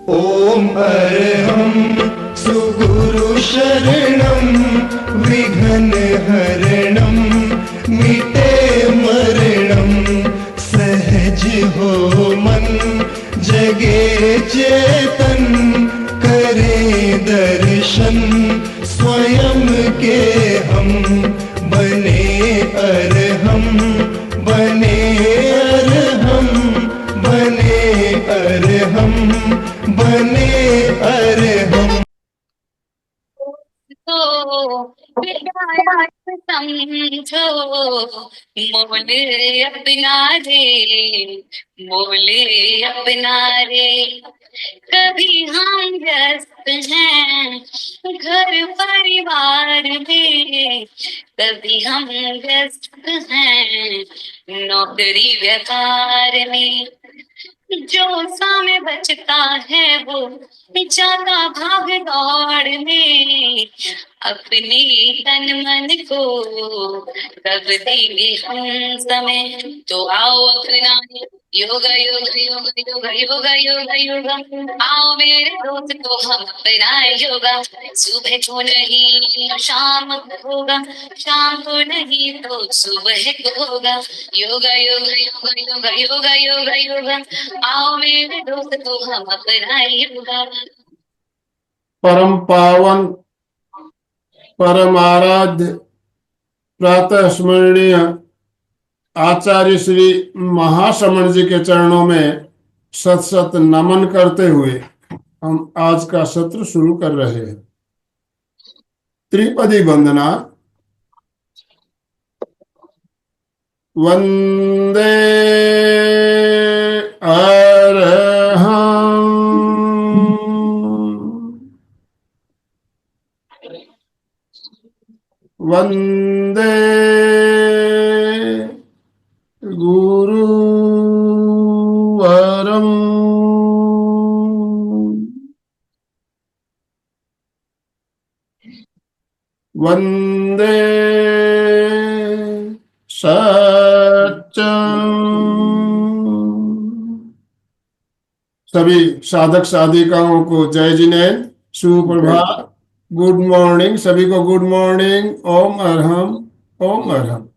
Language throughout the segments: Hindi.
ॐ अर्हं सुगुरु शरणं विघ्नहरणं मिटे मरणं सहज हो मन जगे चेतन करे दर्शन स्वयं के हम बने अर्हम बने अर्हम बने अर्हम बने अर्हम। तो विराट समझो मोले अपना रे मोले अपना रे। कभी हम व्यस्त हैं घर परिवार में, कभी हम व्यस्त हैं नौकरी व्यापार में। जो समय बचता है वो जाता भाग दौड़ में, अपने तन मन को कब देंगे हम समय। तो आओ अपना योगा योगा योगा योगा योगा योगा योगा, आओ मेरे दोस्त तो हम अपनाए योगा। सुबह को नहीं शाम को होगा, शाम को नहीं तो सुबह को होगा। योगा योगा योगा योगा योगा योगा योगा, आओ मेरे दोस्त तो हम अपनाए योगा। परम पावन परम आराध्य प्रातः स्मरणीय आचार्य श्री महाश्रमण जी के चरणों में सत सत नमन करते हुए हम आज का सत्र शुरू कर रहे हैं। त्रिपदी वंदना। वंदे अर्हं वंदे गुरुवरं वंदे सत्यं। सभी साधक साधिकाओं को जय जिनेन्द्र, सुप्रभात, गुड मॉर्निंग। सभी को गुड मॉर्निंग। ओम अर्हम ओम अर्हम।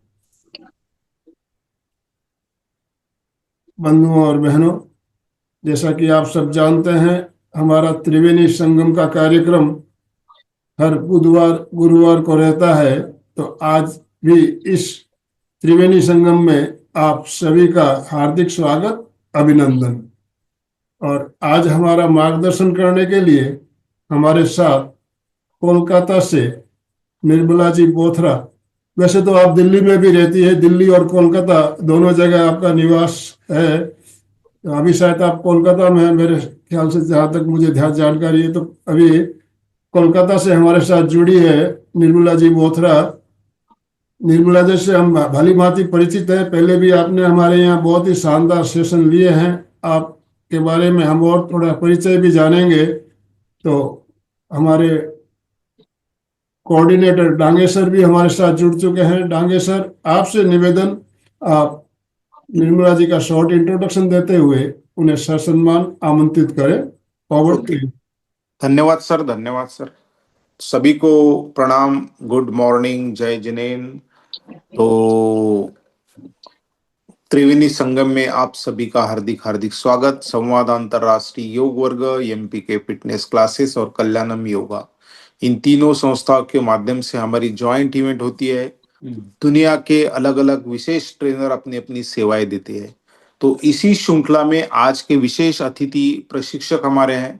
बंधुओं और बहनों, जैसा कि आप सब जानते हैं, हमारा त्रिवेणी संगम का कार्यक्रम हर बुधवार गुरुवार को रहता है। तो आज भी इस त्रिवेणी संगम में आप सभी का हार्दिक स्वागत, अभिनंदन। और आज हमारा मार्गदर्शन करने के लिए हमारे साथ कोलकाता से निर्मला जी बोथरा। वैसे तो आप दिल्ली में भी रहती है, दिल्ली और कोलकाता दोनों जगह आपका निवास है। तो अभी शायद आप कोलकाता में हैं मेरे ख्याल से, जहाँ तक मुझे ध्यान जानकारी है। तो अभी कोलकाता से हमारे साथ जुड़ी है निर्मला जी बोथरा। निर्मला जी से हम भली भांति परिचित है, पहले भी आपने हमारे यहाँ बहुत ही शानदार सेशन लिए हैं। आपके बारे में हम और थोड़ा परिचय भी जानेंगे। तो हमारे कोऑर्डिनेटर डांगे सर भी हमारे साथ जुड़ चुके हैं। डांगे सर, आपसे निवेदन, आप निर्मला जी का शॉर्ट इंट्रोडक्शन देते हुए उन्हें ससम्मान आमंत्रित करें। Forward please. धन्यवाद सर, धन्यवाद सर। सभी को प्रणाम, गुड मॉर्निंग, जय जिनेन्द्र। तो त्रिवेणी संगम में आप सभी का हार्दिक हार्दिक स्वागत। संवाद अंतरराष्ट्रीय योग वर्ग, एमपीके फिटनेस क्लासेस और कल्याणम योगा, इन तीनों संस्थाओं के माध्यम से हमारी ज्वाइंट इवेंट होती है। दुनिया के अलग अलग विशेष ट्रेनर अपनी अपनी सेवाएं देते हैं। तो इसी श्रृंखला में आज के विशेष अतिथि प्रशिक्षक हमारे हैं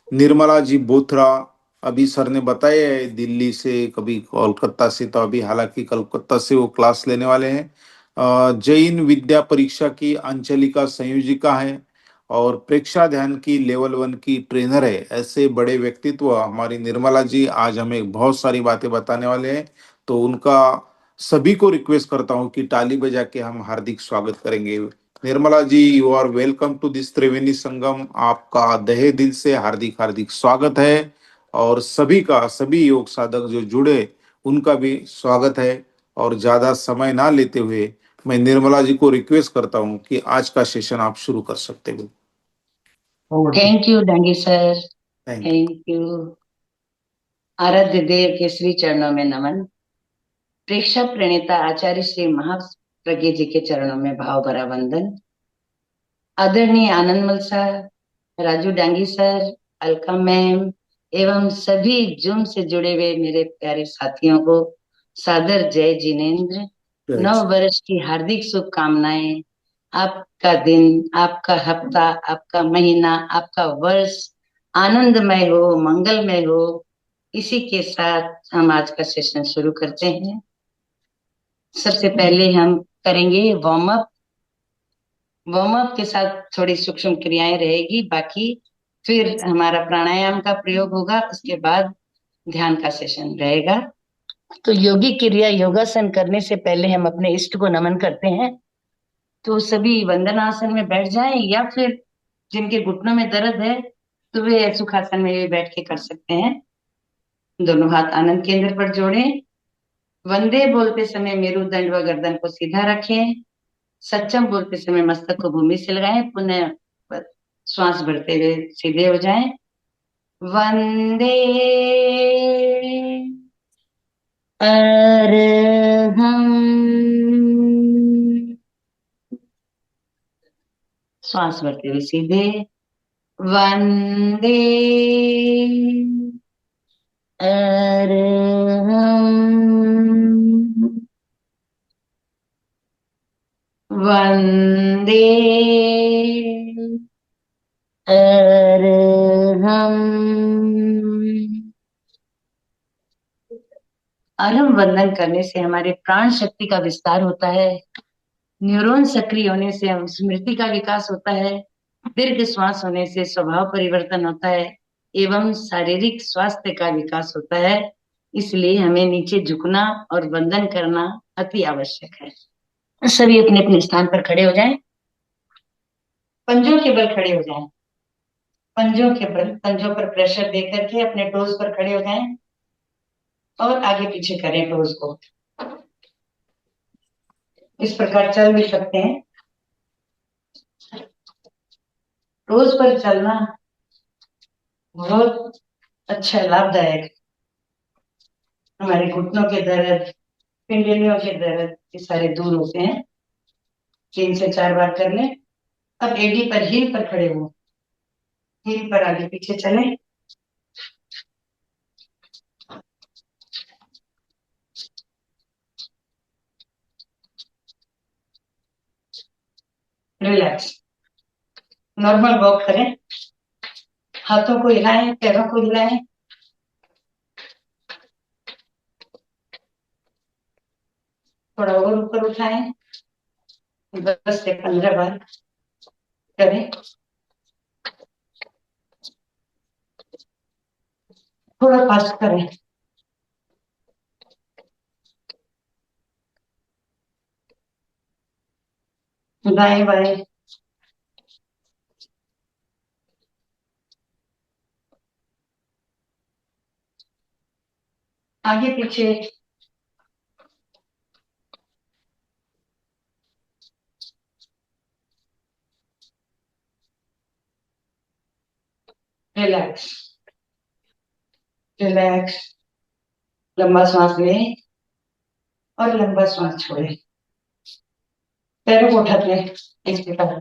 निर्मला जी बोथरा। अभी सर ने बताया है दिल्ली से, कभी कोलकाता से, तो अभी हालांकि कोलकाता से वो क्लास लेने वाले हैं। जैन विद्या परीक्षा की अंचलिका संयोजिका है और प्रेक्षा ध्यान की लेवल 1 की ट्रेनर है। ऐसे बड़े व्यक्तित्व हमारी निर्मला जी आज हमें बहुत सारी बातें बताने वाले हैं। तो उनका सभी को रिक्वेस्ट करता हूं कि ताली बजा के हम हार्दिक स्वागत करेंगे। Nirmala ji, you are welcome to this Triveni Sangam. आपका तहे दिल से हार्दिक हार्दिक स्वागत है और सभी का, सभी योग साधक जो जुड़े उनका भी स्वागत है। और ज्यादा समय ना लेते हुए मैं निर्मला जी को रिक्वेस्ट करता हूं कि आज का सेशन आप शुरू कर सकते हो। Over to you. Thank you Dangi sir, thank you. Thank you. आराध्य देव के श्री चरणों में नमन। प्रेक्षक प्रणेता आचार्य श्री महाप्रज्ञ जी के चरणों में भाव भरा वंदन। आदरणीय Anandmal sir, Raju Dangi sir, Alka ma'am एवं सभी जूम से जुड़े हुए मेरे प्यारे साथियों को सादर जय जिनेन्द्र। नव वर्ष की हार्दिक शुभकामनाएं। आपका दिन, आपका हफ्ता, आपका महीना, आपका वर्ष आनंदमय हो, मंगलमय हो। इसी के साथ हम आज का सेशन शुरू करते हैं। सबसे पहले हम करेंगे वार्म अप। वार्म अप के साथ थोड़ी सूक्ष्म क्रियाएं रहेगी, बाकी फिर हमारा प्राणायाम का प्रयोग होगा, उसके बाद ध्यान का सेशन रहेगा। तो योगी क्रिया योगासन करने से पहले हम अपने इष्ट को नमन करते हैं। तो सभी वंदनासन में बैठ जाएं, या फिर जिनके घुटनों में दर्द है तो वे सुखासन में भी बैठ के कर सकते हैं। दोनों हाथ आनंद केंद्र पर जोड़ें। वंदे बोलते समय मेरुदंड व गर्दन को सीधा रखें। सच्चम बोलते समय मस्तक को भूमि से लगाएं। पुनः श्वास भरते हुए सीधे हो जाएं। वंदे अरहम। श्वास भरते हुए सीधे। वंदे अरहम। वंदे अरहम। अरहम वंदन करने से हमारे प्राण शक्ति का विस्तार होता है। न्यूरॉन सक्रिय होने से हम स्मृति का विकास होता है। दीर्घ श्वास होने से स्वभाव परिवर्तन होता है एवं शारीरिक स्वास्थ्य का विकास होता है। इसलिए हमें नीचे झुकना और वंदन करना अति आवश्यक है। सभी अपने अपने स्थान पर खड़े हो जाएं। पंजों के बल खड़े हो जाएं। पंजों के बल, पंजों पर प्रेशर देकर के अपने टोज पर खड़े हो जाएं और आगे पीछे करें टोज को। इस प्रकार चल भी सकते हैं। टोज पर चलना बहुत अच्छा, लाभदायक। हमारे घुटनों के दर्द, पिंडलियों के दर्द, ये सारे दूर होते हैं। 3 से 4 बार कर लें। अब एडी पर, हील पर खड़े हो। हील पर आगे पीछे चलें। रिलैक्स, नॉर्मल वॉक करें। हाथों को हिलाएं, पैरों को हिलाएं। थोड़ा और ऊपर उठाएं। 10 से 15 बार करें। थोड़ा फास्ट करें। दाएं बाएं। आगे पीछे। Relax, relax. लंबा सांस लें और लंबा सांस छोड़ें। पैरों को उठाते हैं इस प्रकार।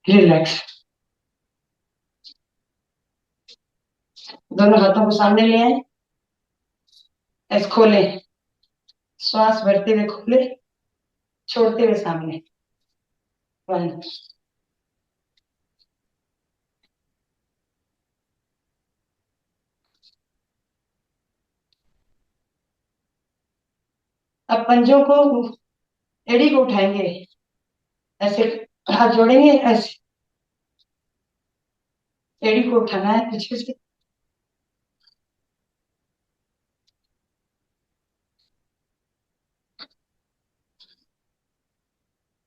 रिलैक्स। दोनों हाथों को सामने ले आए। ऐसे खोले, श्वास भरते हुए खोले, छोड़ते हुए सामने। 1। अब पंजों को, एड़ी को उठाएंगे। ऐसे हाथ जोड़ेंगे, ऐसे एड़ी को उठाना है पीछे से।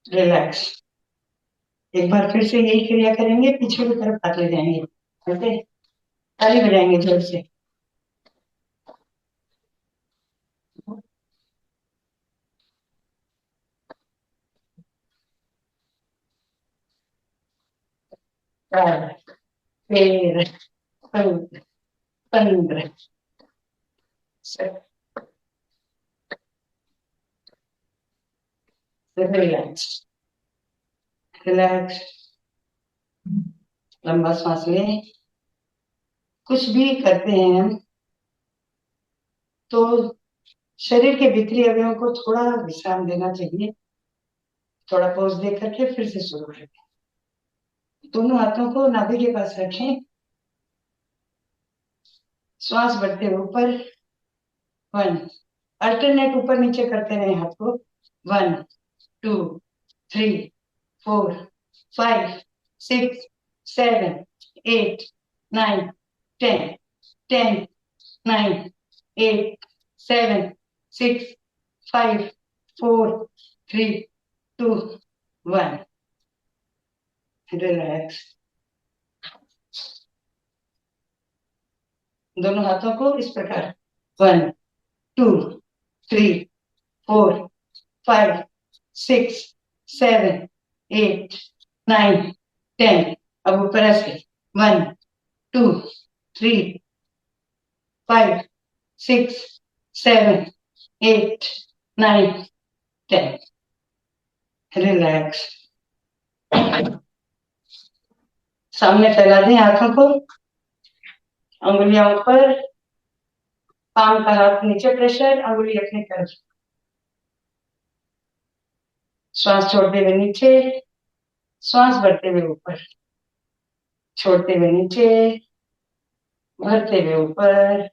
रिलैक्स। एक बार फिर से यही क्रिया करेंगे, पीछे की तरफ हाथ ले जाएंगे। ओके, ताली बजाएंगे जोर से। चार, तेरह, चौदह, 15, रिलैक्स, रिलैक्स, लंबा सांस लें। कुछ भी करते हैं हम तो शरीर के भीतरी अवयवों को थोड़ा विश्राम देना चाहिए। थोड़ा पॉज दे करके फिर से शुरू करें। दोनों हाथों को नाभि के पास रखें। श्वास बढ़ते हुए ऊपर, 1, अल्टरनेट ऊपर नीचे करते रहे हाथ को। 1, 2, 3, 4, 5, 6, 7, 8, 9, 10, 10, 9, 8, 7, 6, 5, 4, 3, 2, 1। रिलैक्स। दोनों हाथों को इस प्रकार 1, 2, 3, 4, 5, 6, 7, 8, 9, 10। अब ऊपर ऐसे 1, 2, 3, 5, 6, 7, 8, 9, 10। रिलैक्स। सामने फैला दें हाथों को, उंगलियां ऊपर, पाम का हाथ नीचे, प्रेशर, उंगली अपनी तरफ। श्वास छोड़ते हुए नीचे, श्वास भरते हुए ऊपर, छोड़ते हुए नीचे, भरते हुए ऊपर।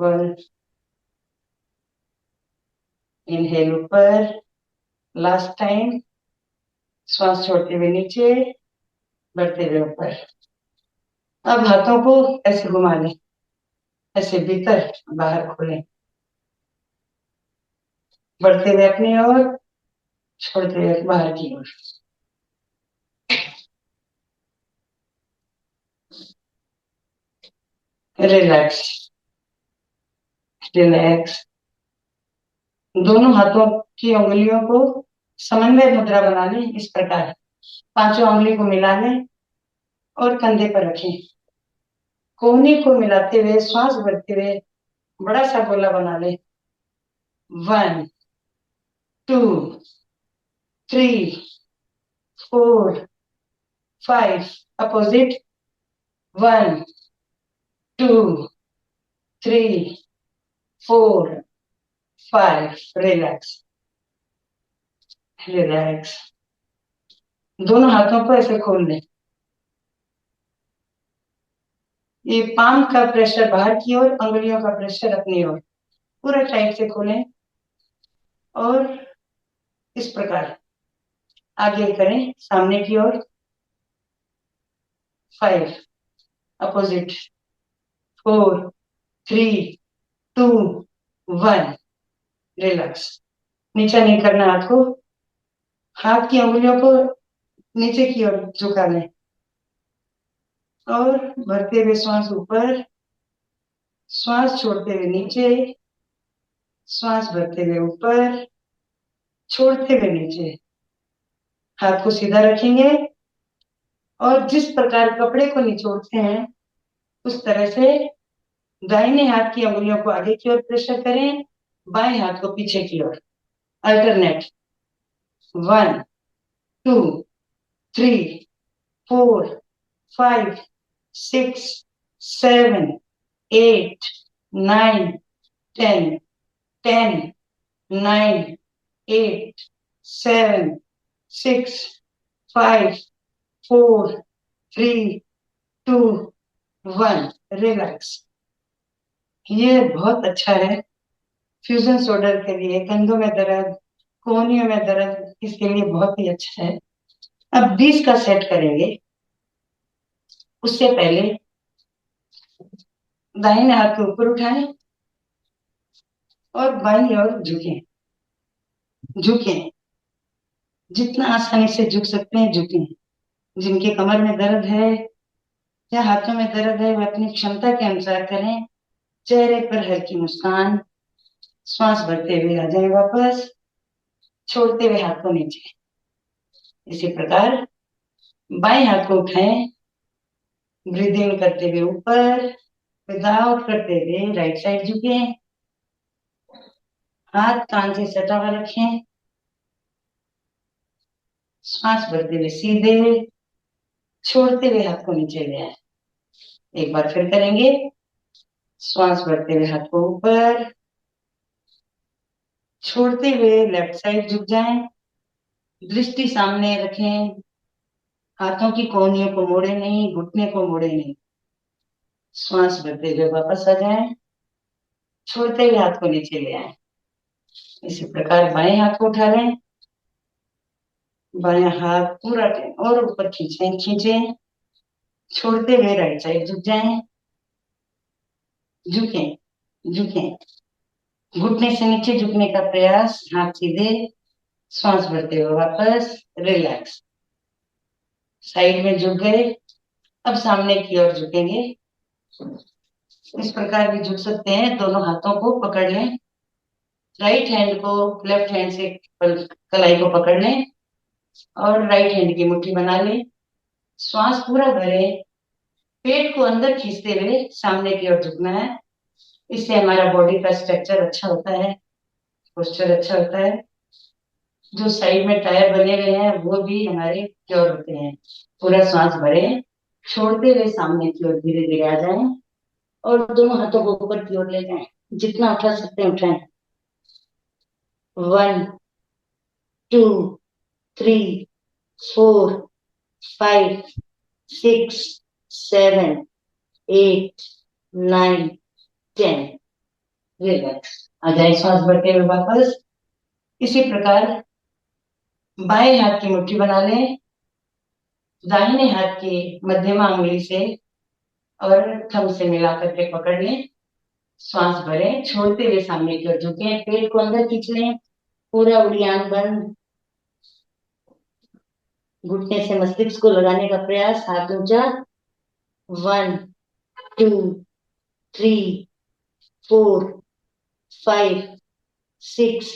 1, इनहेल ऊपर, लास्ट टाइम। श्वास छोड़ते हुए नीचे, बढ़ते हुए ऊपर। अब हाथों को ऐसे घुमा लें, ऐसे भीतर बाहर खोलें, बढ़ते हुए अपनी ओर, छोड़ते हुए बाहर की ओर। Relax, relax. दोनों हाथों की उंगलियों को समन्वय मुद्रा बना लें इस प्रकार। पांचों उंगली को मिला लें और कंधे पर रखें। कोहनी को मिलाते हुए श्वास भरते हुए बड़ा सा गोला बना लें। 1, 2, 3, 4, 5। अपोजिट। 1, 2, 3, 4, 5। Relax, relax. दोनों हाथों को ऐसे खोल लें। ये पाम का प्रेशर बाहर की ओर, उंगलियों का प्रेशर अपनी ओर। पूरा टाइट से खोलें और इस प्रकार आगे करें सामने की ओर। 5, अपोजिट। 4, 3, 2, 1। रिलैक्स। नीचे नहीं करना हाथ को, हाथ की उंगलियों को नीचे की ओर झुका लें और भरते हुए श्वास ऊपर, श्वास छोड़ते हुए नीचे, श्वास भरते हुए ऊपर, छोड़ते हुए नीचे। हाथ को सीधा रखेंगे और जिस प्रकार कपड़े को निचोड़ते हैं उस तरह से दाहिने हाथ की उंगलियों को आगे की ओर प्रेशर करें, बाएं हाथ को पीछे की ओर। अल्टरनेट। 1, 2, 3, 4, 5, 6, 7, 8, 9, 10, 10, 9, 8, 7, 6, 5, 4, 3, 2, 1। रिलैक्स। ये बहुत अच्छा है फ्यूजन शोल्डर के लिए, कंधों में दर्द, कोहनियों में दर्द, इसके लिए बहुत ही अच्छा है। अब 20 का सेट करेंगे। उससे पहले दाहिने हाथ को ऊपर उठाएं और बाईं ओर झुकें, झुकें, जितना आसानी से झुक सकते हैं झुकें। जिनके कमर में दर्द है या हाथों में दर्द है वह अपनी क्षमता के अनुसार करें। चेहरे पर हल्की मुस्कान। श्वास भरते हुए आ जाए वापस, छोड़ते हुए हाथ को नीचे। इसी प्रकार बाएं हाथ को उठाएं, ब्रीद इन करते हुए ऊपर, विदाउट करते हुए राइट साइड झुके, हाथ कान से सटा हुआ रखें, श्वास भरते हुए सीधे, छोड़ते हुए हाथ को नीचे ले आए। एक बार फिर करेंगे। श्वास भरते हुए हाथ को ऊपर, छोड़ते हुए लेफ्ट साइड झुक जाएं, दृष्टि सामने रखें, हाथों की कोहनियों को मोड़े नहीं, घुटने को मोड़े नहीं। श्वास भरते हुए वापस आ जाएं, छोड़ते हुए हाथ को नीचे ले आए। इसी प्रकार बाएं हाथ को उठा लें, बायां हाथ पूरा और ऊपर खींचें खींचें, छोड़ते हुए राइट साइड झुक जाएं, झुकें झुकें, घुटने से नीचे झुकने का प्रयास, हाथ सीधे, श्वास भरते हुए वापस, रिलैक्स। साइड में झुक गए, अब सामने की ओर झुकेंगे। इस प्रकार भी झुक सकते हैं। दोनों हाथों को पकड़ लें, राइट हैंड को लेफ्ट हैंड से कलाई को पकड़ लें और राइट हैंड की मुट्ठी बना लें। श्वास पूरा भरें, पेट को अंदर खींचते हुए सामने की ओर झुकना है। इससे हमारा बॉडी का स्ट्रक्चर अच्छा होता है, पोस्चर अच्छा होता है। जो साइड में टायर बने हुए हैं वो भी हमारे क्योर होते हैं। पूरा सांस भरें, छोड़ते हुए सामने की ओर धीरे धीरे आ जाएं और दोनों हाथों को ऊपर की ओर ले जाएं। जितना उठा सकते हैं उठाएं। 1 2 3 4 5 6 7 8 9 10। रिलैक्स। आ जाए श्वास भरते हुए वापस। इसी प्रकार बाएं हाथ की मुट्ठी बना लें, दाहिने हाथ की मध्यमा उंगली से और थंब से मिला करके पकड़ लें। श्वास भरें, छोड़ते हुए सामने की ओर झुकें, पेट को अंदर खींच लें, पूरा उड़ियान बंद। घुटने से मस्तिष्क को लगाने का प्रयास, हाथ ऊंचा। 1 2 3 4 5 6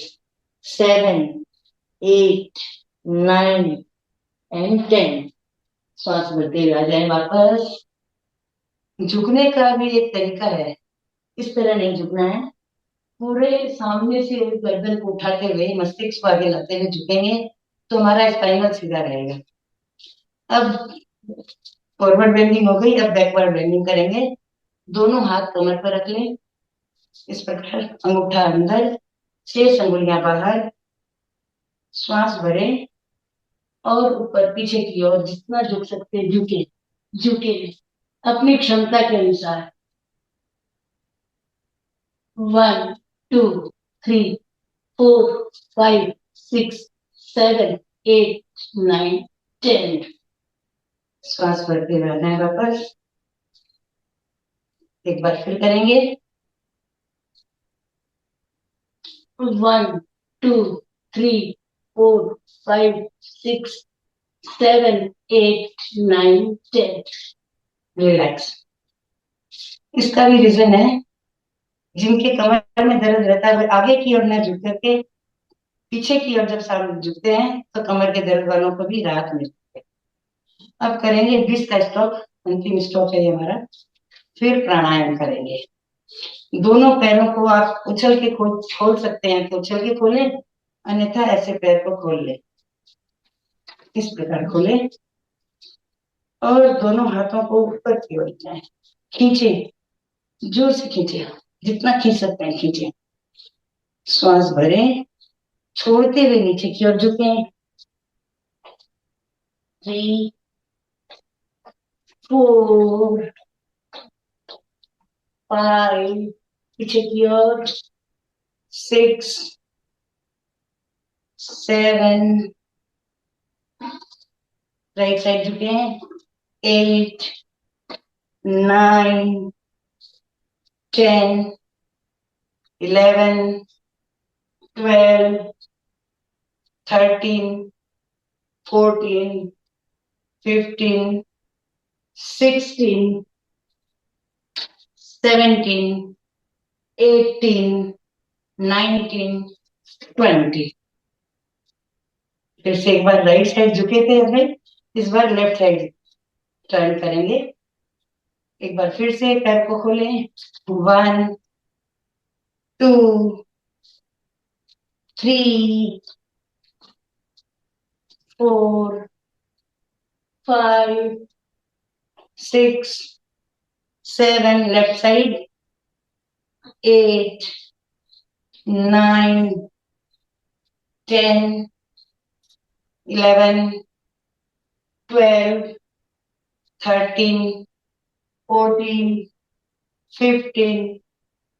7 8 9 एंड 10। श्वास भरते हुए आ जाए वापस। झुकने का भी एक तरीका है, इस तरह नहीं झुकना है। पूरे सामने से गर्दन को उठाते हुए मस्तिष्क को आगे लाते हुए झुकेंगे तो हमारा स्पाइनल सीधा रहेगा। अब फॉरवर्ड बेंडिंग हो गई, अब बैकवर्ड बेंडिंग करेंगे। दोनों हाथ कमर पर रख लें। इस प्रकार अंगूठा अंदर, 6 अंगुलियां बाहर। श्वास भरें और ऊपर पीछे की ओर जितना झुक सकते हैं झुके झुके, अपनी क्षमता के अनुसार। 1 2 3 4 5 6 7 8 9 10। श्वास भरते हुए आना है वापस। एक बार फिर करेंगे। 1 2 3 4 5 6 7 8 9 10। रिलैक्स। इसका भी रीजन है, जिनके कमर में दर्द रहता है वे आगे की ओर न झुक करके पीछे की ओर जब सामने झुकते हैं तो कमर के दर्द वालों को भी राहत मिलती है। अब करेंगे 20 का स्टॉप, अंतिम स्टॉप है ये हमारा। फिर प्राणायाम करेंगे। दोनों पैरों को आप उछल के खोल सकते हैं तो उछल के खोलें, अन्यथा ऐसे पैर को खोल लें। इस प्रकार खोलें और दोनों हाथों को ऊपर की ओर जाए, खींचे, जोर से खींचे, जितना खींच सकते हैं खींचे। श्वास भरें, छोड़ते हुए नीचे की ओर झुके। 3 4 5, पीछे की ओर 6 7, राइट साइड झुके, 8 9 10 11 12 13 14 15 16, 17, 18, 19, 20। फिर से एक बार राइट साइड झुके थे अभी, इस बार लेफ्ट साइड टर्न करेंगे। एक बार फिर से पैर को खोलें। 1, 2, 3, 4, 5, 6, 7, लेफ्ट साइड, 8, 9, 10, 11, 12, 13, 14, 15,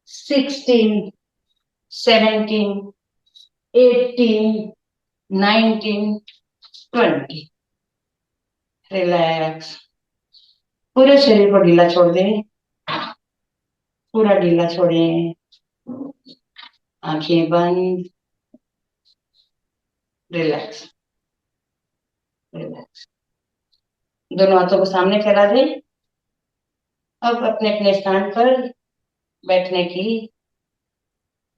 16, 17, 18, 19, 20। रिलैक्स। पूरे शरीर को ढीला छोड़ दें, पूरा ढीला छोड़ें। आंखें बंद। Relax, relax. दोनों हाथों को सामने फैला दें। अब अपने अपने स्थान पर बैठने की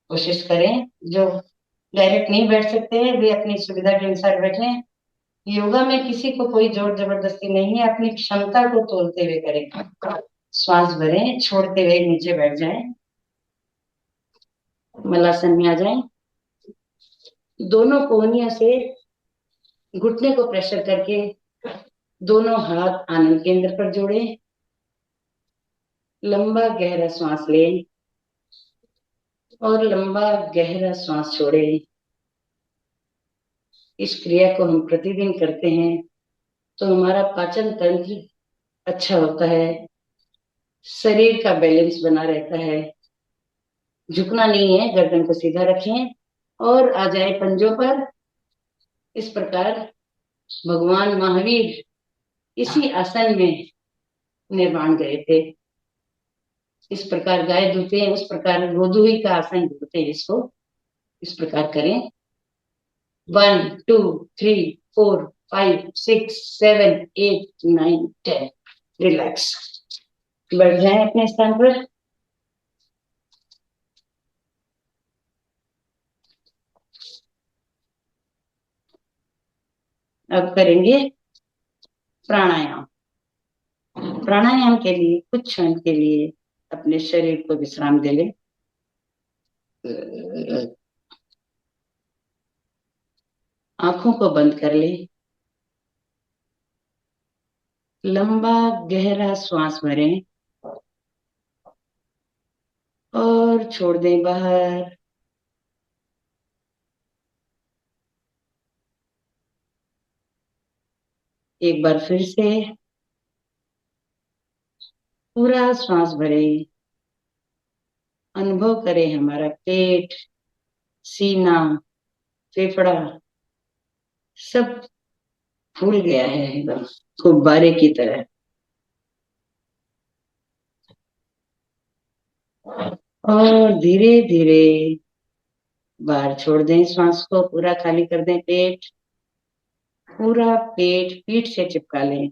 कोशिश करें। जो डायरेक्ट नहीं बैठ सकते हैं वे अपनी सुविधा के अनुसार बैठें। योगा में किसी को कोई जोर जबरदस्ती नहीं है, अपनी क्षमता को तोलते हुए करें। श्वास भरें, छोड़ते हुए नीचे बैठ जाएं, मलासन में आ जाएं। दोनों कोहनियों से घुटने को प्रेशर करके दोनों हाथ आनंद केंद्र पर जोड़ें। लंबा गहरा श्वास लें और लंबा गहरा श्वास छोड़ें। इस क्रिया को हम प्रतिदिन करते हैं तो हमारा पाचन तंत्र अच्छा होता है, शरीर का बैलेंस बना रहता है। झुकना नहीं है, गर्दन को सीधा रखें और आ जाए पंजों पर। इस प्रकार भगवान महावीर इसी आसन में निर्वाण गए थे। इस प्रकार गाय धोते हैं, उस प्रकार गोधूली का आसन धोते हैं। इसको इस प्रकार करें। 1, 2, 3, 4, 5, 6, 7, 8, 9, 10। रिलैक्स। बैठ जाए अपने स्थान पर। अब करेंगे प्राणायाम। प्राणायाम के लिए कुछ क्षण के लिए अपने शरीर को विश्राम दे लें। आंखों को बंद कर लें। लंबा गहरा श्वास भरें और छोड़ दें बाहर। एक बार फिर से पूरा श्वास भरें। अनुभव करें हमारा पेट, सीना, फेफड़ा सब फूल गया है एकदम गुब्बारे की तरह। और धीरे धीरे बाहर छोड़ दें श्वास को, पूरा खाली कर दें पेट। पूरा पेट पीठ से चिपका लें।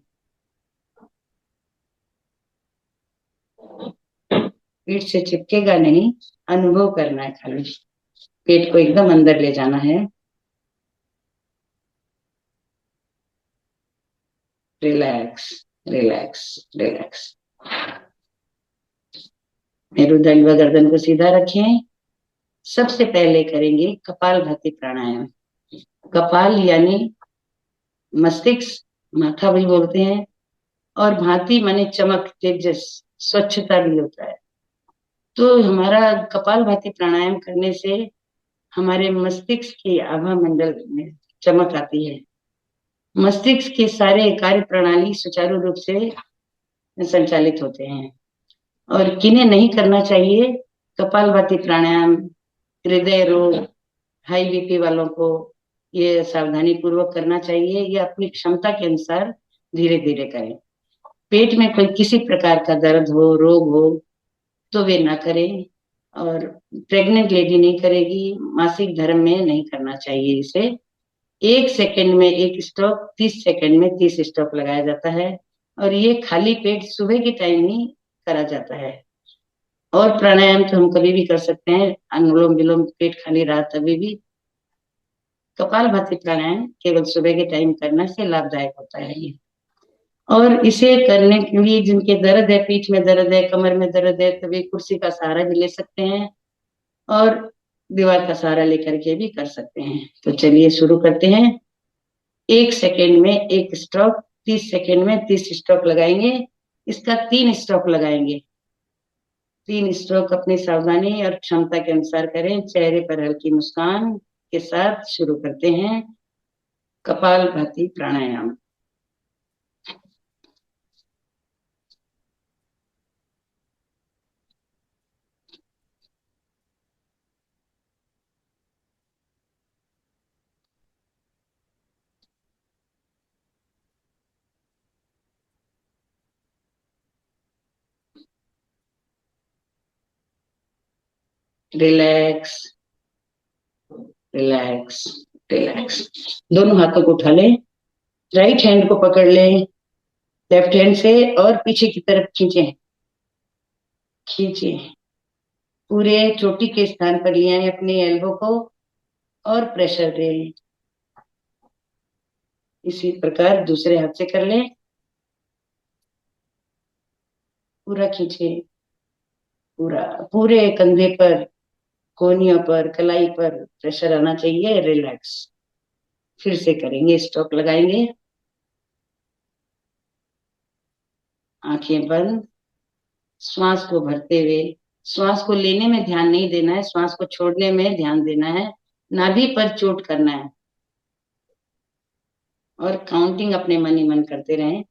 पीठ से चिपकेगा नहीं, अनुभव करना है खाली। पेट को एकदम अंदर ले जाना है। Relax, relax, relax. मेरुदंड व गर्दन को सीधा रखें। सबसे पहले करेंगे कपालभाति प्राणायाम। कपाल यानी मस्तिष्क, माथा भी बोलते हैं, और भांति माने चमक, तेजस, स्वच्छता भी होता है। तो हमारा कपालभाति प्राणायाम करने से हमारे मस्तिष्क की आभा मंडल में चमक आती है। मस्तिष्क के सारे कार्य प्रणाली सुचारू रूप से संचालित होते हैं। और किन्हें नहीं करना चाहिए कपालभाति प्राणायाम? हृदय रोग, हाई बीपी वालों को ये सावधानी पूर्वक करना चाहिए। ये अपनी क्षमता के अनुसार धीरे धीरे करें। पेट में कोई किसी प्रकार का दर्द हो, रोग हो तो वे ना करें। और प्रेग्नेंट लेडी नहीं करेगी, मासिक धर्म में नहीं करना चाहिए इसे। 1 सेकंड में 1 स्ट्रोक, 30 सेकंड में 30 स्ट्रोक लगाया जाता है। और ये खाली पेट सुबह के टाइम ही करा जाता है। और प्राणायाम तो हम कभी भी कर सकते हैं, अनुलोम विलोम पेट खाली रहा तभी भी। कपालभाति प्राणायाम केवल सुबह के टाइम करने से लाभदायक होता है ये। और इसे करने के लिए जिनके दर्द है, पीठ में दर्द है, कमर में दर्द है, तभी कुर्सी का सहारा भी ले सकते हैं और दीवार का सहारा लेकर के भी कर सकते हैं। तो चलिए शुरू करते हैं। 1 सेकेंड में 1 स्ट्रोक, 30 सेकेंड में 30 स्ट्रोक लगाएंगे। इसका 3 स्ट्रोक लगाएंगे। 3 स्ट्रोक अपनी सावधानी और क्षमता के अनुसार करें। चेहरे पर हल्की मुस्कान के साथ शुरू करते हैं kapalbhati pranayama. Relax, relax, relax. दोनों हाथों को उठा लें, राइट हैंड को पकड़ लें लेफ्ट हैंड से और पीछे की तरफ खींचे, खींचे। पूरे चोटी के स्थान पर लिया है अपने एल्बो को और प्रेशर दें। इसी प्रकार दूसरे हाथ से कर लें। पूरा खींचे, पूरा, पूरे कंधे पर, कोहनियों पर, कलाई पर प्रेशर आना चाहिए। रिलैक्स। फिर से करेंगे, स्टॉप लगाएंगे। आंखें बंद। श्वास को भरते हुए, श्वास को लेने में ध्यान नहीं देना है, श्वास को छोड़ने में ध्यान देना है। नाभि पर चोट करना है और काउंटिंग अपने मन ही मन करते रहें।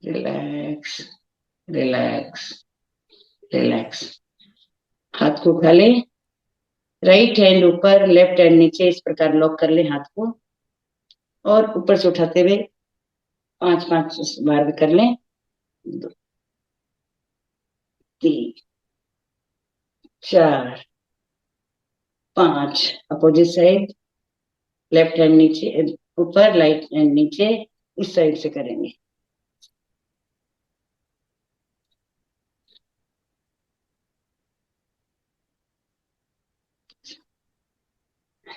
Relax, relax, relax. हाथ को उठा ले, राइट हैंड ऊपर, लेफ्ट हैंड नीचे, इस प्रकार लॉक कर ले हाथ को और ऊपर से उठाते हुए 5-5 बार कर लें। 2, 3, 4, 5। अपोजिट साइड, लेफ्ट हैंड नीचे ऊपर, राइट हैंड नीचे, इस साइड से करेंगे।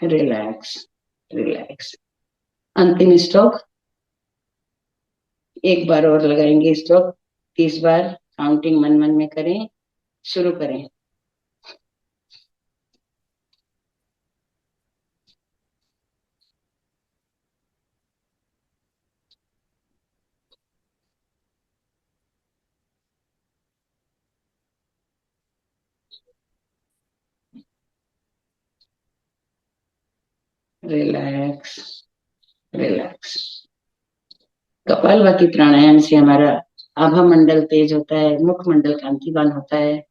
Relax, relax. अंतिम स्ट्रोक, एक बार और लगाएंगे स्ट्रोक। 30 बार काउंटिंग मन मन में करें। शुरू करें। Relax, relax. कपालभाति प्राणायाम से हमारा आभा मंडल तेज होता है, मुख मंडल कांतिवान होता है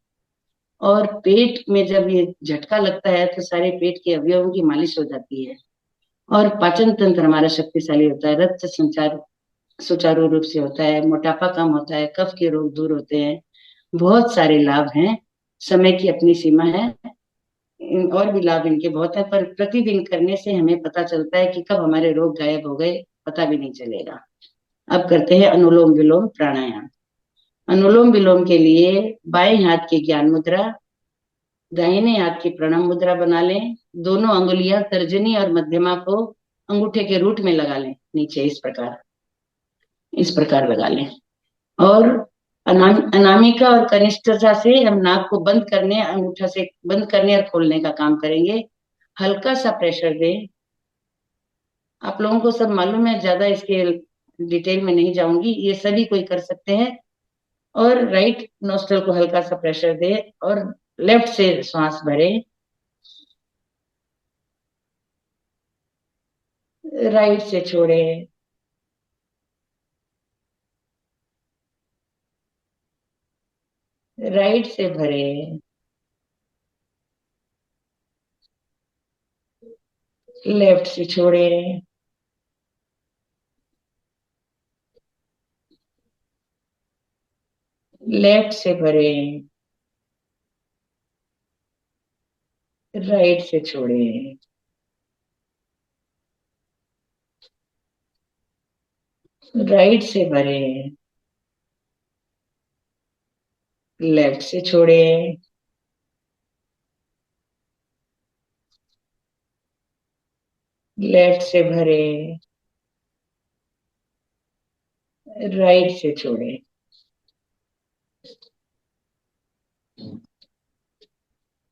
और पेट में जब ये झटका लगता है तो सारे पेट के अवयवों की मालिश हो जाती है और पाचन तंत्र हमारा शक्तिशाली होता है। रक्त संचार सुचारू रूप से होता है, मोटापा कम होता है, कफ के रोग दूर होते हैं। बहुत सारे लाभ हैं। समय की अपनी सीमा है, और भी लाभ इनके बहुत है, पर प्रतिदिन करने से हमें पता चलता है कि कब हमारे रोग गायब हो गए, पता भी नहीं चलेगा। अब करते हैं अनुलोम विलोम प्राणायाम। अनुलोम विलोम के लिए बाएं हाथ की ज्ञान मुद्रा, दाहिने हाथ की प्रणव मुद्रा बना लें। दोनों अंगुलियां तर्जनी और मध्यमा को अंगूठे के रूट में लगा लें, नीचे इस प्रकार, इस प्रकार लगा लें। और अनामिका और कनिष्ठता से हम नाक को बंद करने, अंगूठा से बंद करने और खोलने का काम करेंगे। हल्का सा प्रेशर दें। आप लोगों को सब मालूम है, ज्यादा इसके डिटेल में नहीं जाऊंगी, ये सभी कोई कर सकते हैं। और राइट नोस्ट्रल को हल्का सा प्रेशर दे और लेफ्ट से श्वास भरे। राइट से छोड़े। राइट से भरे। लेफ्ट से छोड़े। लेफ्ट से भरें, राइट से छोड़ें, राइट से भरें, लेफ्ट से छोड़ें, लेफ्ट से भरें, राइट से छोड़ें,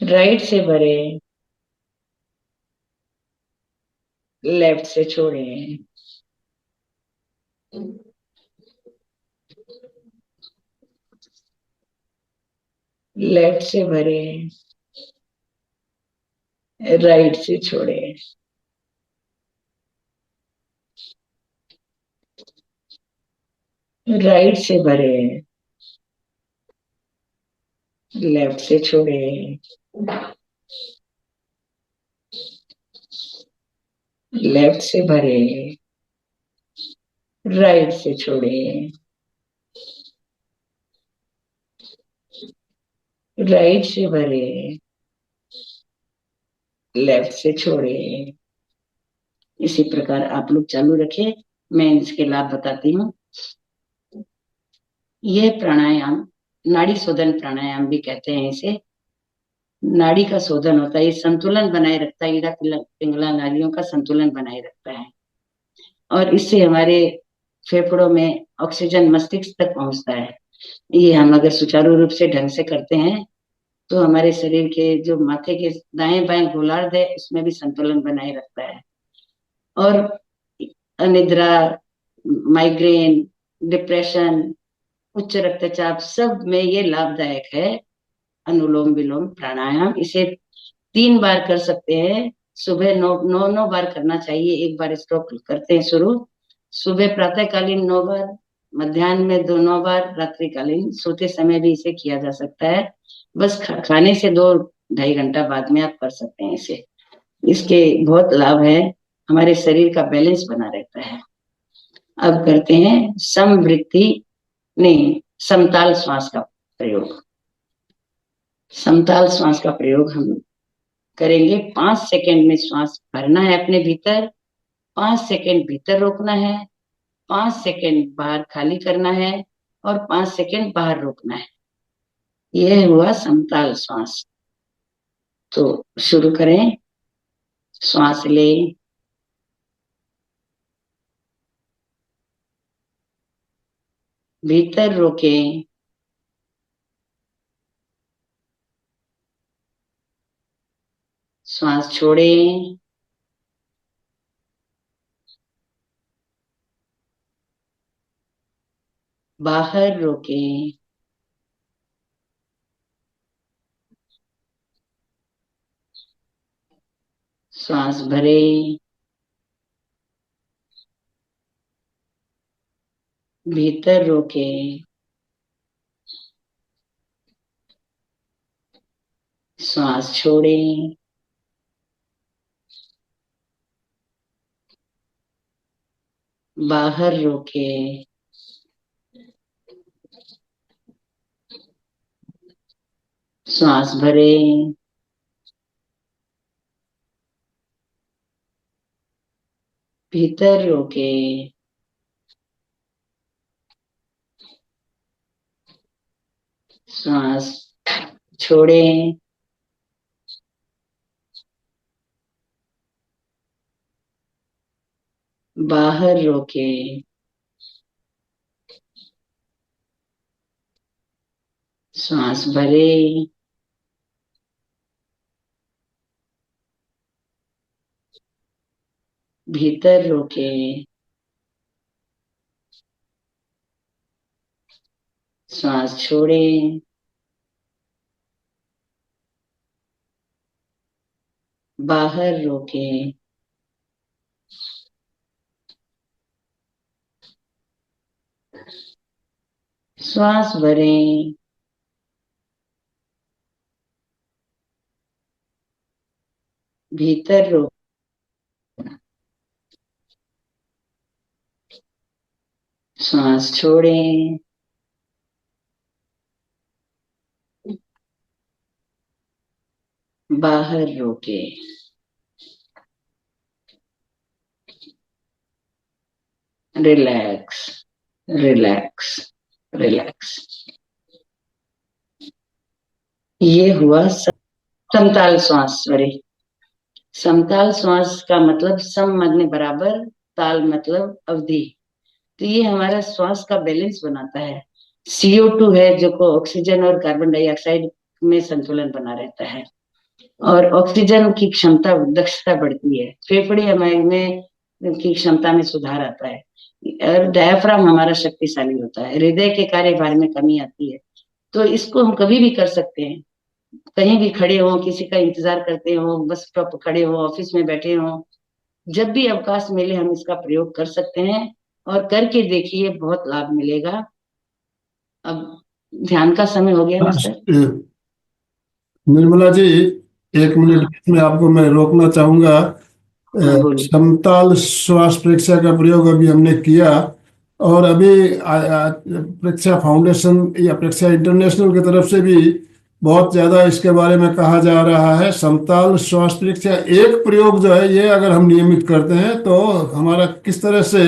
राइट से भरें, लेफ्ट से छोड़ें, लेफ्ट से भरें, राइट से छोड़ें, राइट से भरें, लेफ्ट से छोड़ें, लेफ्ट से भरें, राइट से छोड़ें, राइट से भरें, लेफ्ट से छोड़ें। इसी प्रकार आप लोग चालू रखें, मैं इसके लाभ बताती हूँ। यह प्राणायाम नाड़ी शोधन प्राणायाम भी कहते हैं इसे। नाड़ी का शोधन होता है, ये संतुलन बनाए रखता है, इड़ा पिंगला नाड़ियों का संतुलन बनाए रखता है और इससे हमारे फेफड़ों में ऑक्सीजन मस्तिष्क तक पहुंचता है। ये हम अगर सुचारू रूप से ढंग से करते हैं तो हमारे शरीर के जो माथे के दाएं बाएं गोलार्ध है उसमें भी संतुलन बनाए रखता है और अनिद्रा, माइग्रेन, डिप्रेशन, उच्च रक्तचाप सब में ये लाभदायक है। अनुलोम विलोम प्राणायाम इसे 3 बार कर सकते हैं। सुबह 9 बार करना चाहिए। एक बार स्टॉप करते हैं शुरू। सुबह प्रातःकालीन 9 बार, मध्याह्न में 9 बार, रात्रिकालीन सोते समय भी इसे किया जा सकता है। बस खाने से 2-2.5 घंटा बाद में आप कर सकते हैं इसे। इसके बहुत लाभ है, हमारे शरीर का बैलेंस बना रहता है। अब करते हैं समवृत्ति नहीं समताल श्वास का प्रयोग। समताल श्वास का प्रयोग हम करेंगे। 5 सेकंड में श्वास भरना है अपने भीतर, 5 सेकंड भीतर रोकना है, 5 सेकंड बाहर खाली करना है और 5 सेकंड बाहर रोकना है। यह हुआ समताल श्वास। तो शुरू करें। श्वास लें, भीतर रोकें, श्वास छोड़ें, बाहर रोकें, श्वास भरें, भीतर रोकें, श्वास छोड़ें, बाहर रोकें, श्वास भरें, भीतर रोकें, श्वास छोड़ें, बाहर रोकें, श्वास भरें, भीतर रोकें, श्वास छोड़ें, बाहर रोकें, श्वास भरें, भीतर रोकें, श्वास छोड़ें, बाहर रोके, रिलैक्स, रिलैक्स, रिलैक्स। ये हुआ समताल श्वास। सॉरी, समताल श्वास का मतलब सम माने बराबर, ताल मतलब अवधि। तो ये हमारा श्वास का बैलेंस बनाता है। CO2 है जो को ऑक्सीजन और कार्बन डाइऑक्साइड में संतुलन बना रहता है, और ऑक्सीजन की क्षमता दक्षता बढ़ती है, फेफड़े हमारे में की क्षमता में सुधार आता है, और डायफ्राम हमारा शक्तिशाली होता है, हृदय के कार्यभार में कमी आती है। तो इसको हम कभी भी कर सकते हैं, कहीं भी खड़े हो, किसी का इंतजार करते हो, बस स्टॉप खड़े हो, ऑफिस में बैठे हो, जब भी अवकाश मिले हम इसका प्रयोग कर सकते हैं, और करके देखिए बहुत लाभ मिलेगा। अब ध्यान का समय हो गया ना सर? निर्मला जी, एक मिनट हाँ, में आपको मैं रोकना चाहूंगा। हाँ बोलिए। समताल श्वास परीक्षा का प्रयोग अभी हमने किया, और अभी परीक्षा फाउंडेशन या परीक्षा इंटरनेशनल की तरफ से भी बहुत ज्यादा इसके बारे में कहा जा रहा है। समताल श्वास परीक्षा एक प्रयोग जो है, ये अगर हम नियमित करते हैं तो हमारा किस तरह से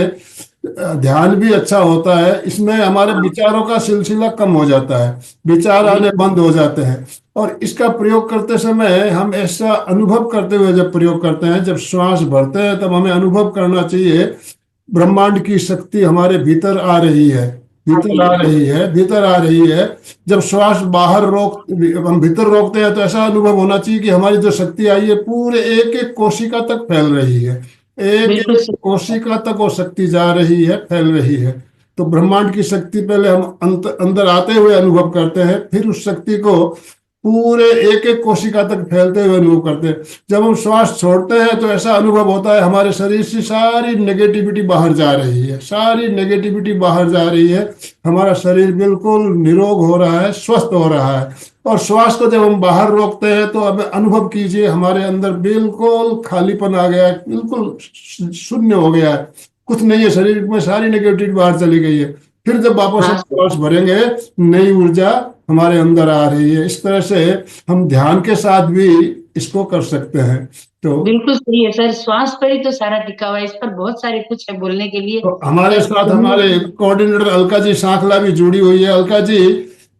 ध्यान भी अच्छा होता है, इसमें हमारे हाँ, विचारों का सिलसिला कम हो जाता है, विचार आने बिल्कुल। बंद हो जाते हैं। और इसका प्रयोग करते समय हम ऐसा अनुभव करते हुए जब प्रयोग करते हैं, जब श्वास भरते हैं, तब हमें अनुभव करना चाहिए ब्रह्मांड की शक्ति हमारे भीतर आ रही है, भीतर आ रही है, भीतर आ रही है। जब श्वास बाहर रोक हम भीतर रोकते हैं, तो ऐसा अनुभव होना चाहिए कि हमारी जो शक्ति आई है पूरे एक एक कोशिका तक फैल रही है, एक बिल्कुल एक सही बात कोशिका तक वो शक्ति जा रही है, फैल रही है। तो ब्रह्मांड की शक्ति पहले हम अंदर आते हुए अनुभव करते हैं, फिर उस शक्ति को पूरे एक एक कोशिका तक फैलते हुए अनुभव करते हैं। जब हम श्वास छोड़ते हैं तो ऐसा अनुभव होता है हमारे शरीर से सारी नेगेटिविटी बाहर जा रही है, सारी नेगेटिविटी बाहर जा रही है, हमारा शरीर बिल्कुल निरोग हो रहा है, स्वस्थ हो रहा है। और श्वास को जब हम बाहर रोकते हैं तो अब अनुभव कीजिए हमारे अंदर बिल्कुल खालीपन आ गया है, बिल्कुल शून्य हो गया है, कुछ नहीं है, शरीर में सारी नेगेटिविटी बाहर चली गई है। फिर जब वापस हम हाँ सर, श्वास भरेंगे, नई ऊर्जा हमारे अंदर आ रही है। इस तरह से हम ध्यान के साथ भी इसको कर सकते हैं। तो, बिल्कुल सही है सर। श्वास पर ही तो सारा टिका हुआ है, इस पर बहुत सारे कुछ है बोलने के लिए। हमारे पर साथ हमारे कोऑर्डिनेटर अलका जी सांखला भी जुड़ी हुई है। अलका जी,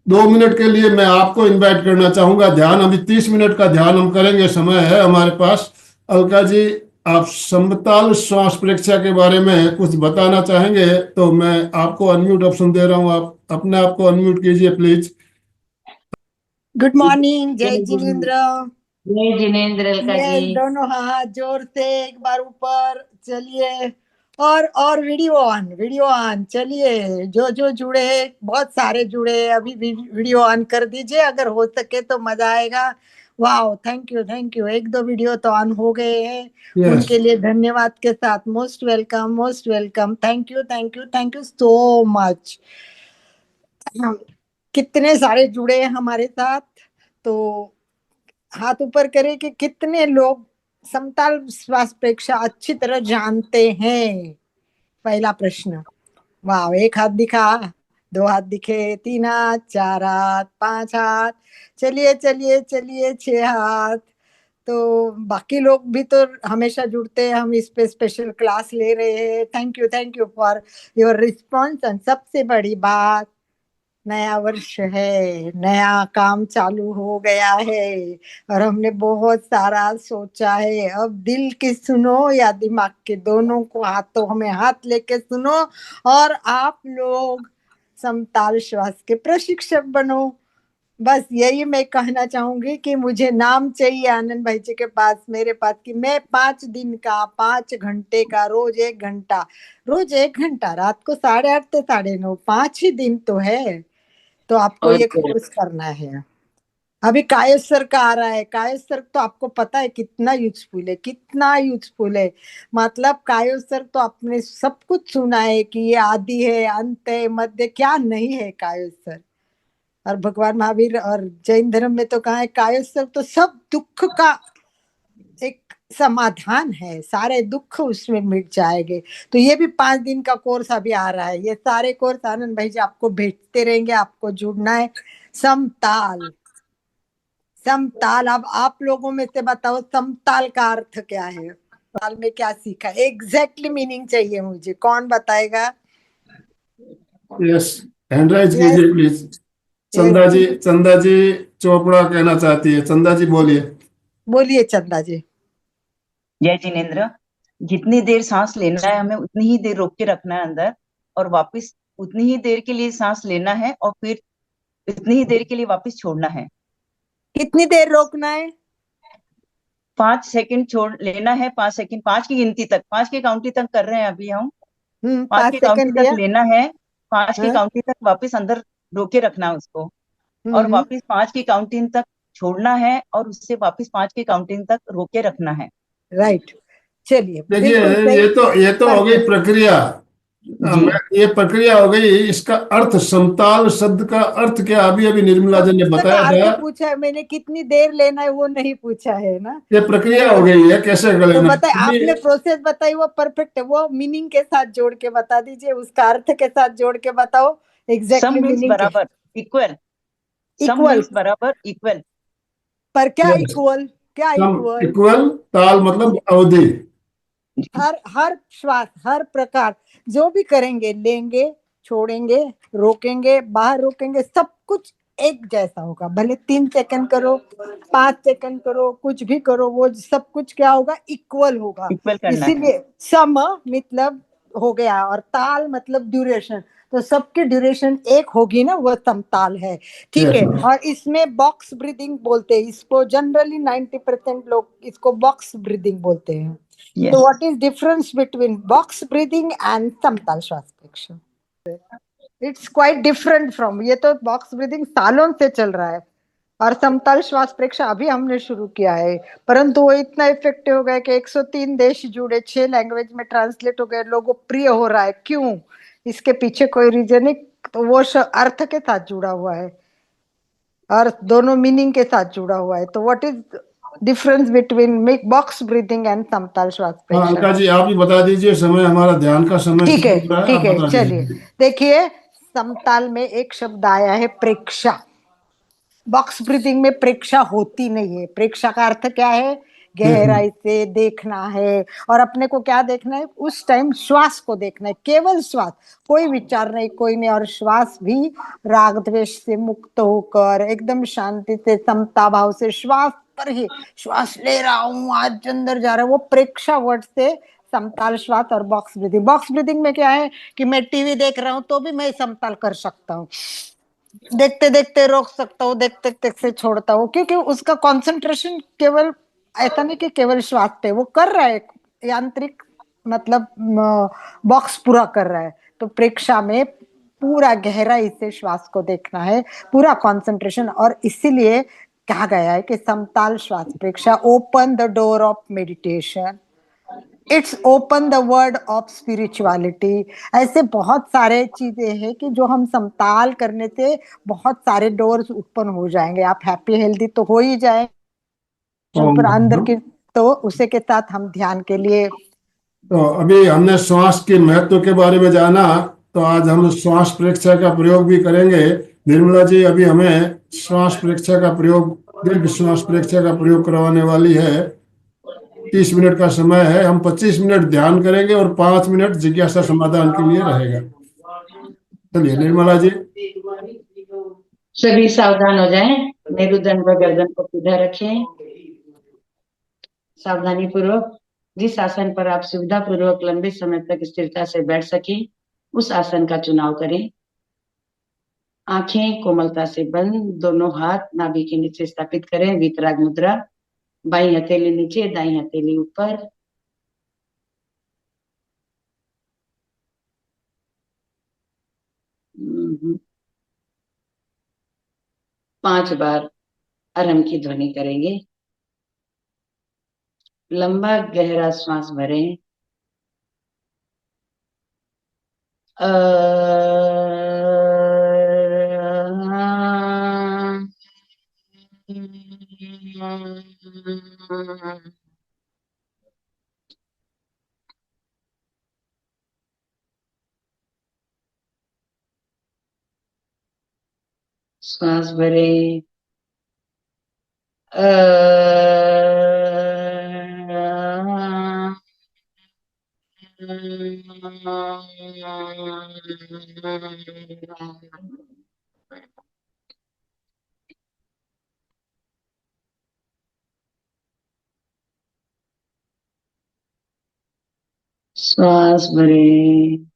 2 मिनट के लिए मैं आपको इनवाइट करना चाहूंगा। ध्यान अभी 30 मिनट का ध्यान हम करेंगे, समय है हमारे पास। अलका जी, आप समताल श्वास परीक्षा के बारे में कुछ बताना चाहेंगे तो मैं आपको अनम्यूट ऑप्शन दे रहा हूँ, आप अपने आप को अनम्यूट कीजिए प्लीज। गुड मॉर्निंग, जय जय जिनेन्द्र। जिनेन्द्र अलका जी। ये दोनों हाथ जोर से एक बार ऊपर, चलिए। और वीडियो ऑन, वीडियो ऑन, चलिए। जो जो जुड़े, बहुत सारे जुड़े, अभी वीडियो ऑन कर दीजिए अगर हो सके तो, मजा आएगा। वाह, थैंक यू, थैंक यू। एक दो वीडियो तो ऑन हो गए हैं, यस। उनके लिए धन्यवाद के साथ most welcome, most welcome. Thank you, thank you, thank you so much. कितने सारे जुड़े हैं हमारे साथ, तो हाथ ऊपर करें कि कितने लोग समताल श्वास परीक्षा अच्छी तरह जानते हैं। पहला प्रश्न। वाह, एक हाथ दिखा, दो हाथ दिखे, तीन हाथ, चार हाथ, पांच हाथ, चलिए चलिए चलिए, 6 हाथ। तो बाकी लोग भी तो हमेशा जुड़ते हैं, हम इस पे स्पेशल क्लास ले रहे हैं। Thank you for your response. सबसे बड़ी बात, नया वर्ष है, नया काम चालू हो गया है, और हमने बहुत सारा सोचा है। अब दिल की सुनो या दिमाग के, दोनों को हाथों में हाथ लेके सुनो, और आप लोग समताल श्वास के प्रशिक्षक बनो। बस यही मैं कहना चाहूंगी कि मुझे नाम चाहिए आनंद भाई जी के पास, मेरे पास, कि मैं 5 दिन का 5 घंटे का, रोज 1 घंटा, रात को 8:30 से 9:30, 5 ही दिन तो है, तो आपको और ये कोर्स करना है। अभी कायस्वर का आ रहा है। कायस्वर तो आपको पता है कितना यूजफुल है, कितना यूजफुल है। मतलब कायस्वर तो आपने सब कुछ सुना है कि ये आदि है, अंत है, मध्य, क्या नहीं है कायस्वर। और भगवान महावीर और जैन धर्म में तो कहा है कायस्वर तो सब दुख का एक समाधान है, सारे दुख उसमें मिट जाएंगे। तो ये भी 5 दिन का कोर्स अभी आ रहा है। ये सारे कोर्स आनंद भाई जी आपको भेजते रहेंगे, आपको जुड़ना है। समताल समताल। अब आप लोगों में से बताओ समताल का अर्थ क्या है, साल में क्या सीखा, एग्जैक्टली मीनिंग चाहिए मुझे, कौन बताएगा? यस, हैंड राइज यस, कीजिए प्लीज। यस, चंदा जी चोपड़ा कहना चाहती है। चंदा जी बोलिए। बोलिए चंदा जी। जय जिनेन्द्र। जितनी देर सांस लेना है हमें उतनी ही देर रोक के रखना है अंदर, और वापस उतनी ही देर के लिए सांस लेना है, और फिर उतनी ही देर के लिए वापस छोड़ना है। कितनी देर रोकना है? 5 सेकंड छोड़ लेना है, 5 सेकंड, 5 की गिनती तक, 5 की काउंटिंग तक कर रहे हैं अभी हम। 5 पांच की काउंटिंग सेकंड तक लिया। लेना है, 5 की हाँ, काउंटिंग तक वापस अंदर रोके रखना है उसको, और हम्म, वापस 5 की काउंटिंग तक छोड़ना है, और उससे वापस 5 की काउंटिंग तक रोके रखना है। राइट। चलिए, देखिए, बिल्कुल सही। ये तो हो गई परफेक्ट। प्रक्रिया। जी। ये प्रक्रिया हो गई। इसका अर्थ, समताल शब्द का अर्थ क्या, अभी अभी निर्मला जी ने उसका तो बताया अर्थ था। पूछा है मैंने, कितनी देर लेना है वो नहीं पूछा है ना। ये प्रक्रिया हो मैंने गई है, कैसे तो लेना बताए, है। आपने प्रोसेस बताई वो परफेक्ट है, वो मीनिंग के साथ जोड़ के बता दीजिए, उसका अर्थ के साथ जोड़ के बताओ, सम एग्जैक्टली मीन्स मीनिंग के। बराबर, इक्वल। Sum equal. मीन्स बराबर, इक्वल। पर क्या यस, इक्वल, क्या सम इक्वल? इक्वल, ताल मतलब अवधि। हर हर श्वास, हर प्रकार जो भी करेंगे, लेंगे, छोड़ेंगे, रोकेंगे, बाहर रोकेंगे, सब कुछ एक जैसा होगा। भले 3 सेकंड करो, 5 सेकंड करो, कुछ भी करो, वो सब कुछ क्या होगा, इक्वल होगा। इक्वल करना है। इसीलिए सम मतलब हो गया, और ताल मतलब ड्यूरेशन, तो सबकी ड्यूरेशन एक होगी ना, वो समताल है। ठीक यस, है। और इसमें बॉक्स ब्रीदिंग बोलते हैं इसको, जनरली 90% लोग इसको बॉक्स ब्रीदिंग बोलते हैं। So yes. what is difference between box breathing and समताल श्वास प्रश्वास? It's quite different from, ये तो बॉक्स ब्रीदिंग सालों से चल रहा है, और समताल श्वास प्रश्वास अभी हमने शुरू किया है, परंतु वो इतना इफेक्टिव हो गया कि 103 देश जुड़े, 6 लैंग्वेज में ट्रांसलेट हो गए, लोगों प्रिय हो रहा है। क्यों? इसके पीछे कोई रीजन नहीं, तो वो अर्थ के साथ जुड़ा हुआ है, और दोनों मीनिंग के साथ जुड़ा हुआ है। तो what is difference between box breathing and समताल श्वास हाँ प्रश्वास? अलका जी, आप ही बता दीजिए, समय हमारा ध्यान का समय ठीक है, शुरू हो रहा है, आप ठीक है, बता चलिए। दीजिए। देखिए, समताल में एक शब्द आया है प्रेक्षा। बॉक्स ब्रीथिंग में प्रेक्षा होती नहीं है। प्रेक्षा का अर्थ क्या है? देखना। गहराई से देखना है, और अपने को क्या देखना है उस टाइम? श्वास को देखना है, केवल श्वास, कोई विचार नहीं, कोई नहीं। और श्वास भी राग द्वेष से मुक्त होकर एकदम शांति से, समता भाव से श्वास पर ही, श्वास ले रहा हूं, आज अंदर जा रहा है, वो प्रेक्षा वर्ड से समताल श्वास। और बॉक्स ब्रीथिंग, बॉक्स ब्रीथिंग में क्या है कि मैं टीवी देख रहा हूं तो भी मैं समताल कर सकता हूँ, देखते देखते रोक सकता हूँ, देखते देखते छोड़ता हूँ, क्योंकि उसका कंसंट्रेशन केवल, ऐसा नहीं कि केवल श्वास पे वो कर रहा है, यांत्रिक मतलब बॉक्स पूरा कर रहा है। तो प्रेक्षा में पूरा गहराई से श्वास को देखना है, पूरा कंसंट्रेशन। और इसीलिए कहा गया है कि समताल श्वास प्रेक्षा open the door of meditation, it's open the word of spirituality. ऐसे बहुत सारे चीजें हैं कि जो हम समताल करने से बहुत सारे डोर्स ओपन हो जाएंगे, आप हैप्पी हेल्दी तो हो ही जाए, पर अंदर की, तो उसे के साथ हम ध्यान के लिए। तो अभी हमने श्वास के महत्व के बारे में जाना, तो आज हम श्वास प्रेक्षा का प्रयोग भी करेंगे। निर्मला जी अभी हमें श्वास प्रेक्षा का प्रयोग, दीर्घ श्वास प्रेक्षा का प्रयोग करवाने वाली है। 30 मिनट का समय है, हम 25 मिनट ध्यान करेंगे और 5 मिनट जिज्ञासा समाधान के लिए रहेगा। चलिए निर्मला जी। सभी सावधान हो जाएं, मेरुदंड व गर्दन को सीधा रखें, सावधानी पूर्वक। जिस आसन पर आप सुविधा पूर्वक लंबे समय तक स्थिरता से बैठ सके, उस आसन का चुनाव करें। आंखें कोमलता से बंद, दोनों हाथ नाभि के नीचे स्थापित करें, वीतराग मुद्रा। बाई हथेली नीचे, दाई हथेली ऊपर। हम्म, 5 बार अरम की ध्वनि करेंगे। लंबा गहरा श्वास भरें। अ श्वास भरें, श्वास भरे।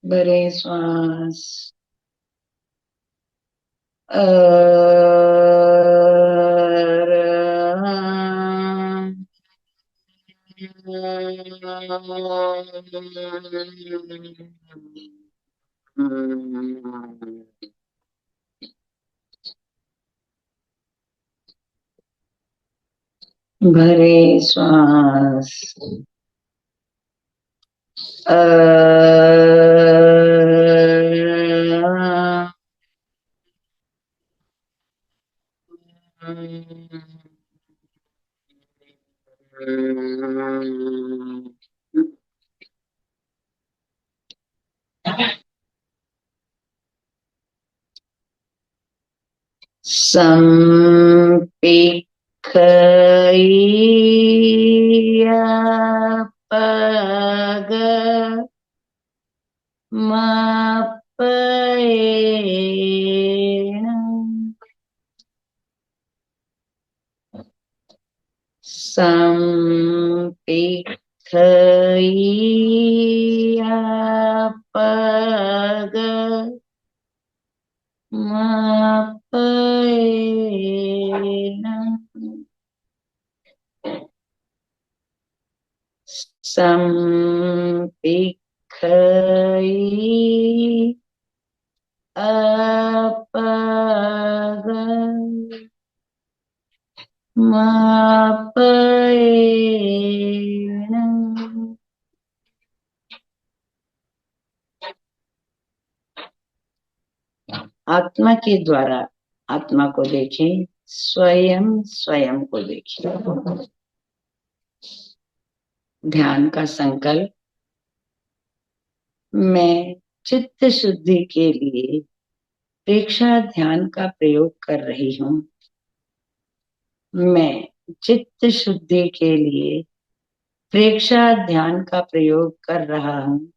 भरे श्वास। भरे श्वास। संपिखयापग मापेण संपिखयापग मापेण संपिखई अपग मापेण। आत्मा के द्वारा आत्मा को देखें, स्वयं स्वयं को देखें। ध्यान का संकल्प। मैं चित्त शुद्धि के लिए प्रेक्षा ध्यान का प्रयोग कर रही हूँ। मैं चित्त शुद्धि के लिए प्रेक्षा ध्यान का प्रयोग कर रहा हूँ।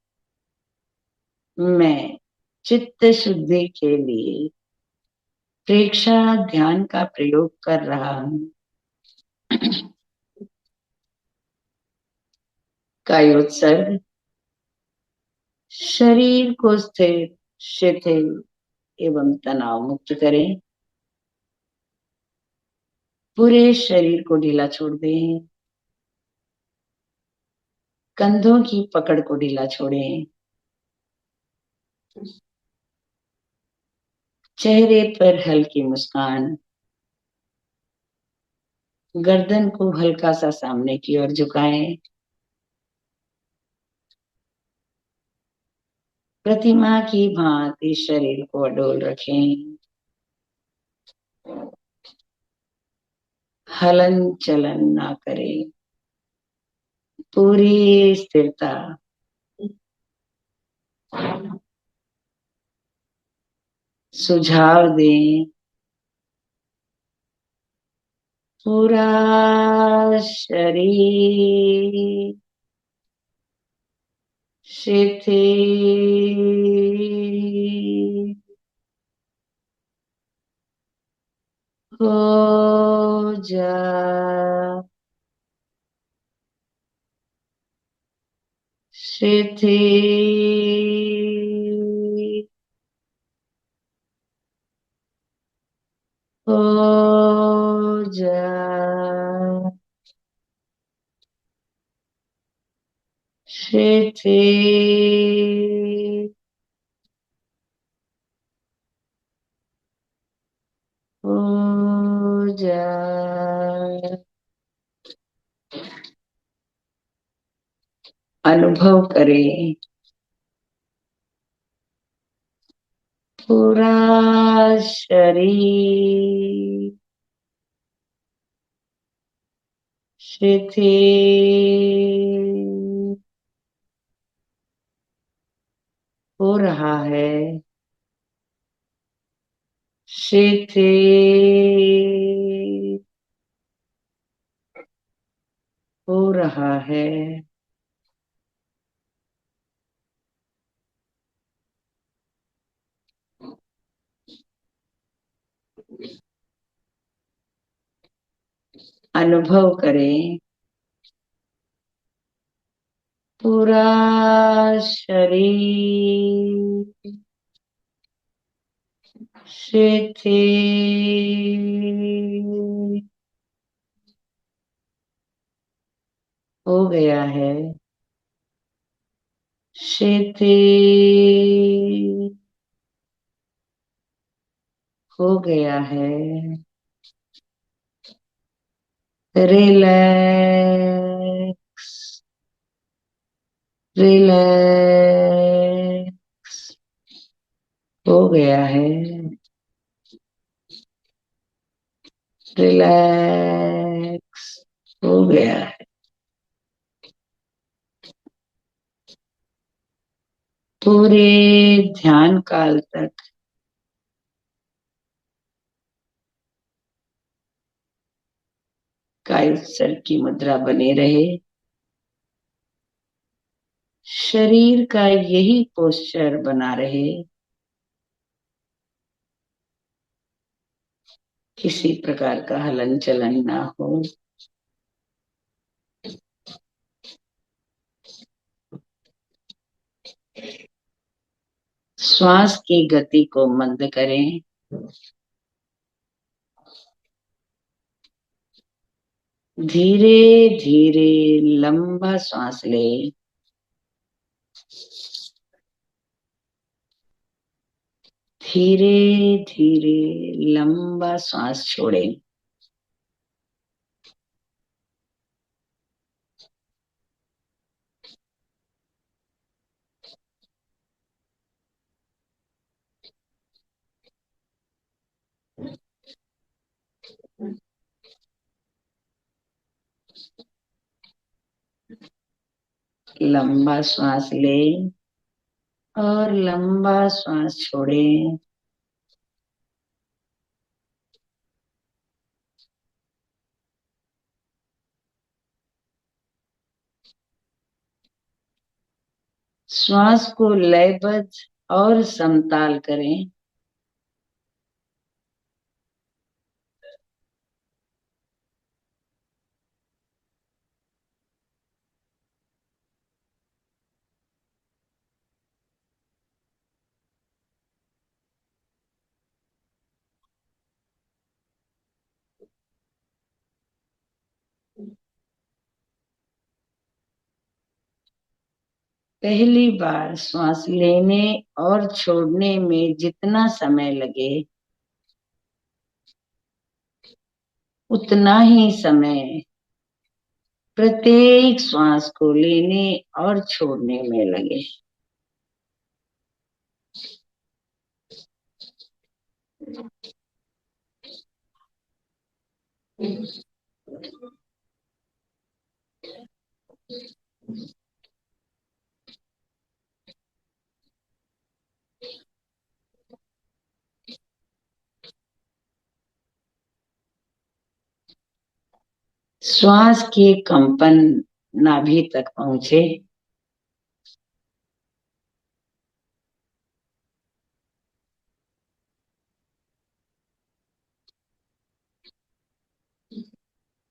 मैं चित्त शुद्धि के लिए प्रेक्षा ध्यान का प्रयोग कर रहा हूँ। कायोत्सर्ग। शरीर को स्थिर, शिथिल एवं तनाव मुक्त करें। पूरे शरीर को ढीला छोड़ दें। कंधों की पकड़ को ढीला छोड़ें। चेहरे पर हल्की मुस्कान। गर्दन को हल्का सा सामने की ओर झुकाएं। प्रतिमा की भांति शरीर को अडोल रखें। हलन चलन ना करें। पूरी स्थिरता। सुझाव दें। पूरा शरीर शिथिल हो जा। शिथिल हो जा। शिथिल हो जा। अनुभव करें पूरा शरीर शिथिल हो रहा है, शिथिल हो रहा है। अनुभव करें, पूरा शरीर शिथिल हो गया है, शिथिल हो गया है। रिलैक्स, रिलैक्स हो गया है, रिलैक्स हो गया है। पूरे ध्यान काल तक कायस्थ की मुद्रा बने रहे। शरीर का यही पोस्चर बना रहे, किसी प्रकार का हलन चलन ना हो। श्वास की गति को मंद करें, धीरे धीरे लंबा श्वास लें, धीरे धीरे लंबा श्वास छोड़ें। लंबा श्वास लें और लंबा श्वास छोड़ें। श्वास को लयबद्ध और समताल करें। पहली बार श्वास लेने और छोड़ने में जितना समय लगे, उतना ही समय प्रत्येक श्वास को लेने और छोड़ने में लगे। श्वास के कंपन नाभि तक पहुंचे।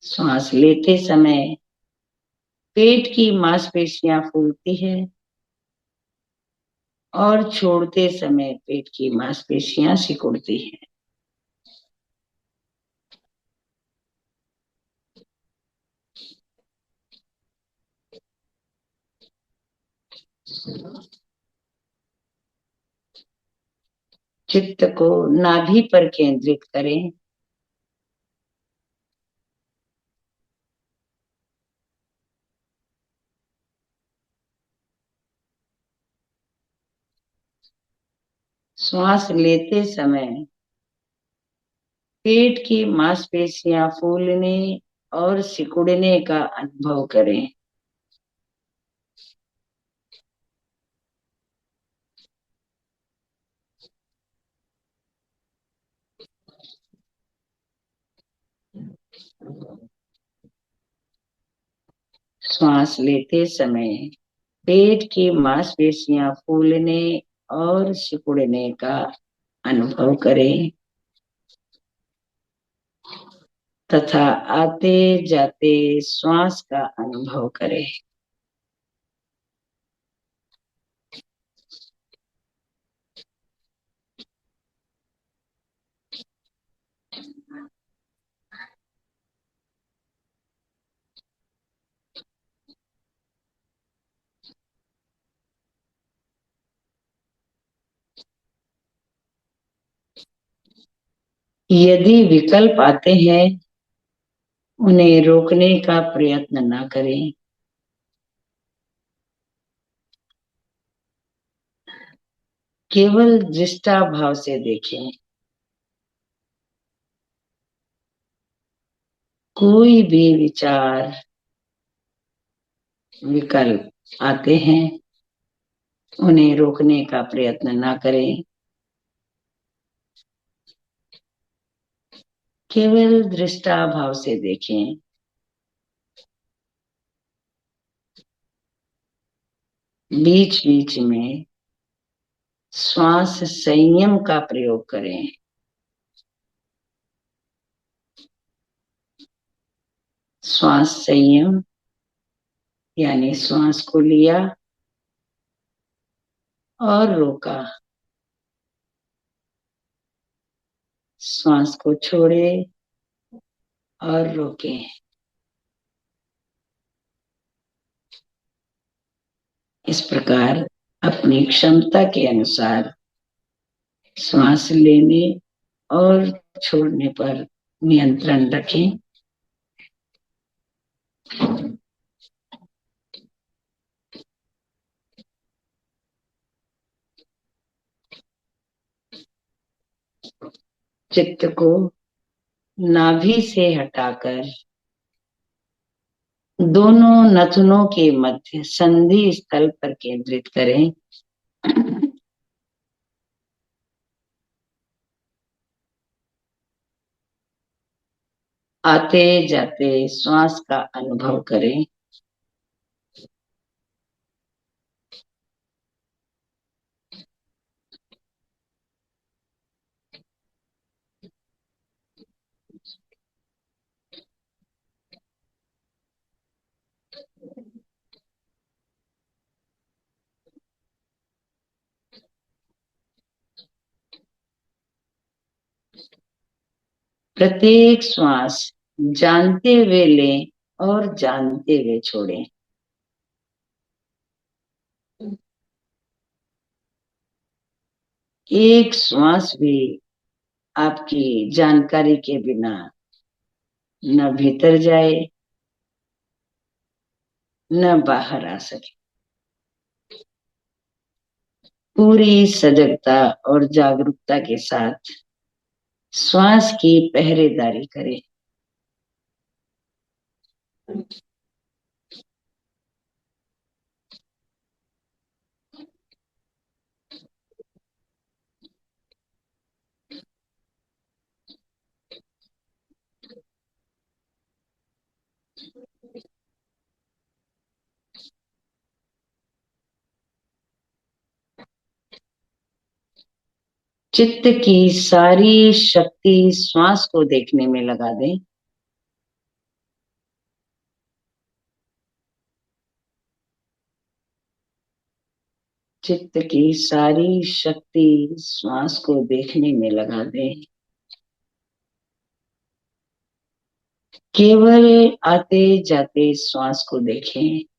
श्वास लेते समय पेट की मांसपेशियां फूलती है और छोड़ते समय पेट की मांसपेशियां सिकुड़ती है। चित्त को नाभि पर केंद्रित करें। श्वास लेते समय पेट की मांसपेशियां फूलने और सिकुड़ने का अनुभव करें। श्वास लेते समय पेट की मांसपेशियां फूलने और सिकुड़ने का अनुभव करें तथा आते जाते श्वास का अनुभव करें। यदि विकल्प आते हैं उन्हें रोकने का प्रयत्न न करें। केवल दृष्टा भाव से देखें। कोई भी विचार विकल्प आते हैं उन्हें रोकने का प्रयत्न न करें। केवल दृष्टा भाव से देखें। बीच बीच में श्वास संयम का प्रयोग करें। श्वास संयम यानी श्वास को लिया और रोका, श्वास को छोड़े और रोके। इस प्रकार अपनी क्षमता के अनुसार श्वास लेने और छोड़ने पर नियंत्रण रखें। चित्त को नाभि से हटाकर दोनों नथनों के मध्य संधि स्थल पर केंद्रित करें। आते जाते श्वास का अनुभव करें। प्रत्येक श्वास जानते हुए लें और जानते हुए छोड़ें। एक श्वास भी आपकी जानकारी के बिना न भीतर जाए न बाहर आ सके। पूरी सजगता और जागरूकता के साथ श्वास की पहरेदारी करें। चित्त की सारी शक्ति श्वास को देखने में लगा दें। चित्त की सारी शक्ति श्वास को देखने में लगा दें। केवल आते जाते श्वास को देखें।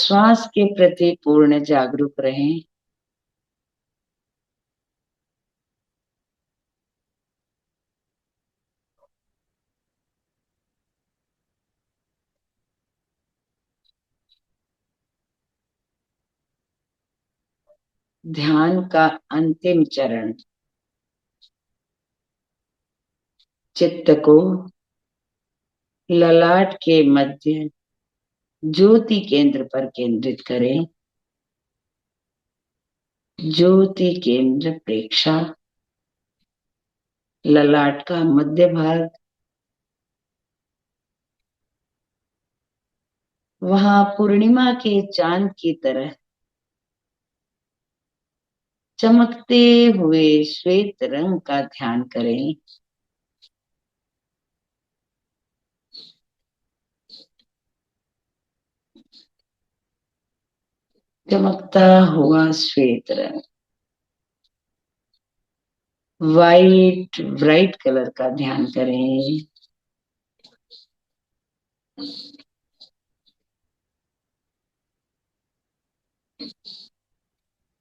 श्वास के प्रति पूर्ण जागरूक रहें। ध्यान का अंतिम चरण, चित्त को ललाट के मध्य ज्योति केंद्र पर केंद्रित करें। ज्योति केंद्र प्रेक्षा, ललाट का मध्य भाग, वहां पूर्णिमा के चांद की तरह चमकते हुए श्वेत रंग का ध्यान करें। चमकता हुआ श्वेत रंग, वाइट ब्राइट कलर का ध्यान करें।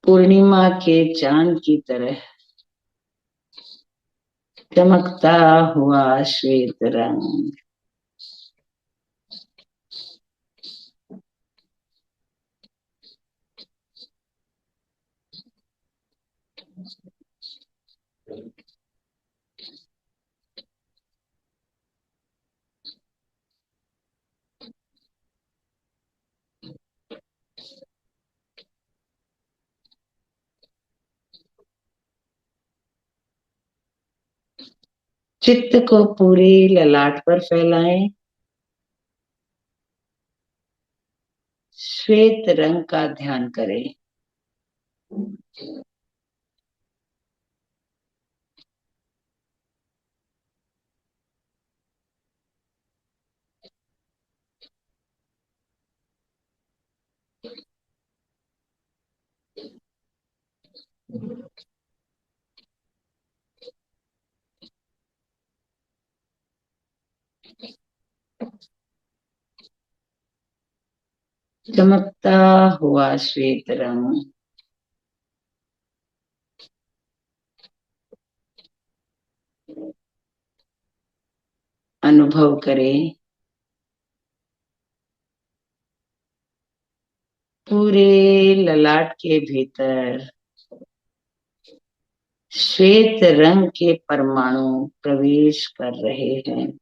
पूर्णिमा के चांद की तरह चमकता हुआ श्वेत रंग, चित्त को पूरे ललाट पर फैलाएं। श्वेत रंग का ध्यान करें। चमकता हुआ श्वेत रंग, अनुभव करें। पूरे ललाट के भीतर श्वेत रंग के परमाणु प्रवेश कर रहे हैं।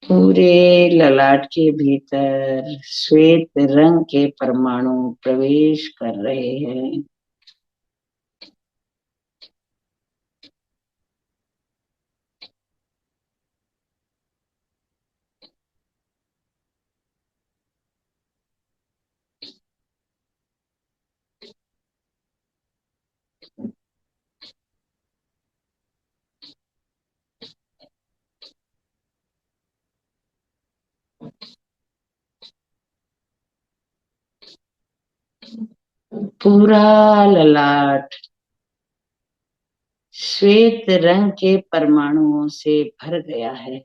पूरे ललाट के भीतर श्वेत रंग के परमाणु प्रवेश कर रहे हैं। पूरा ललाट श्वेत रंग के परमाणुओं से भर गया है।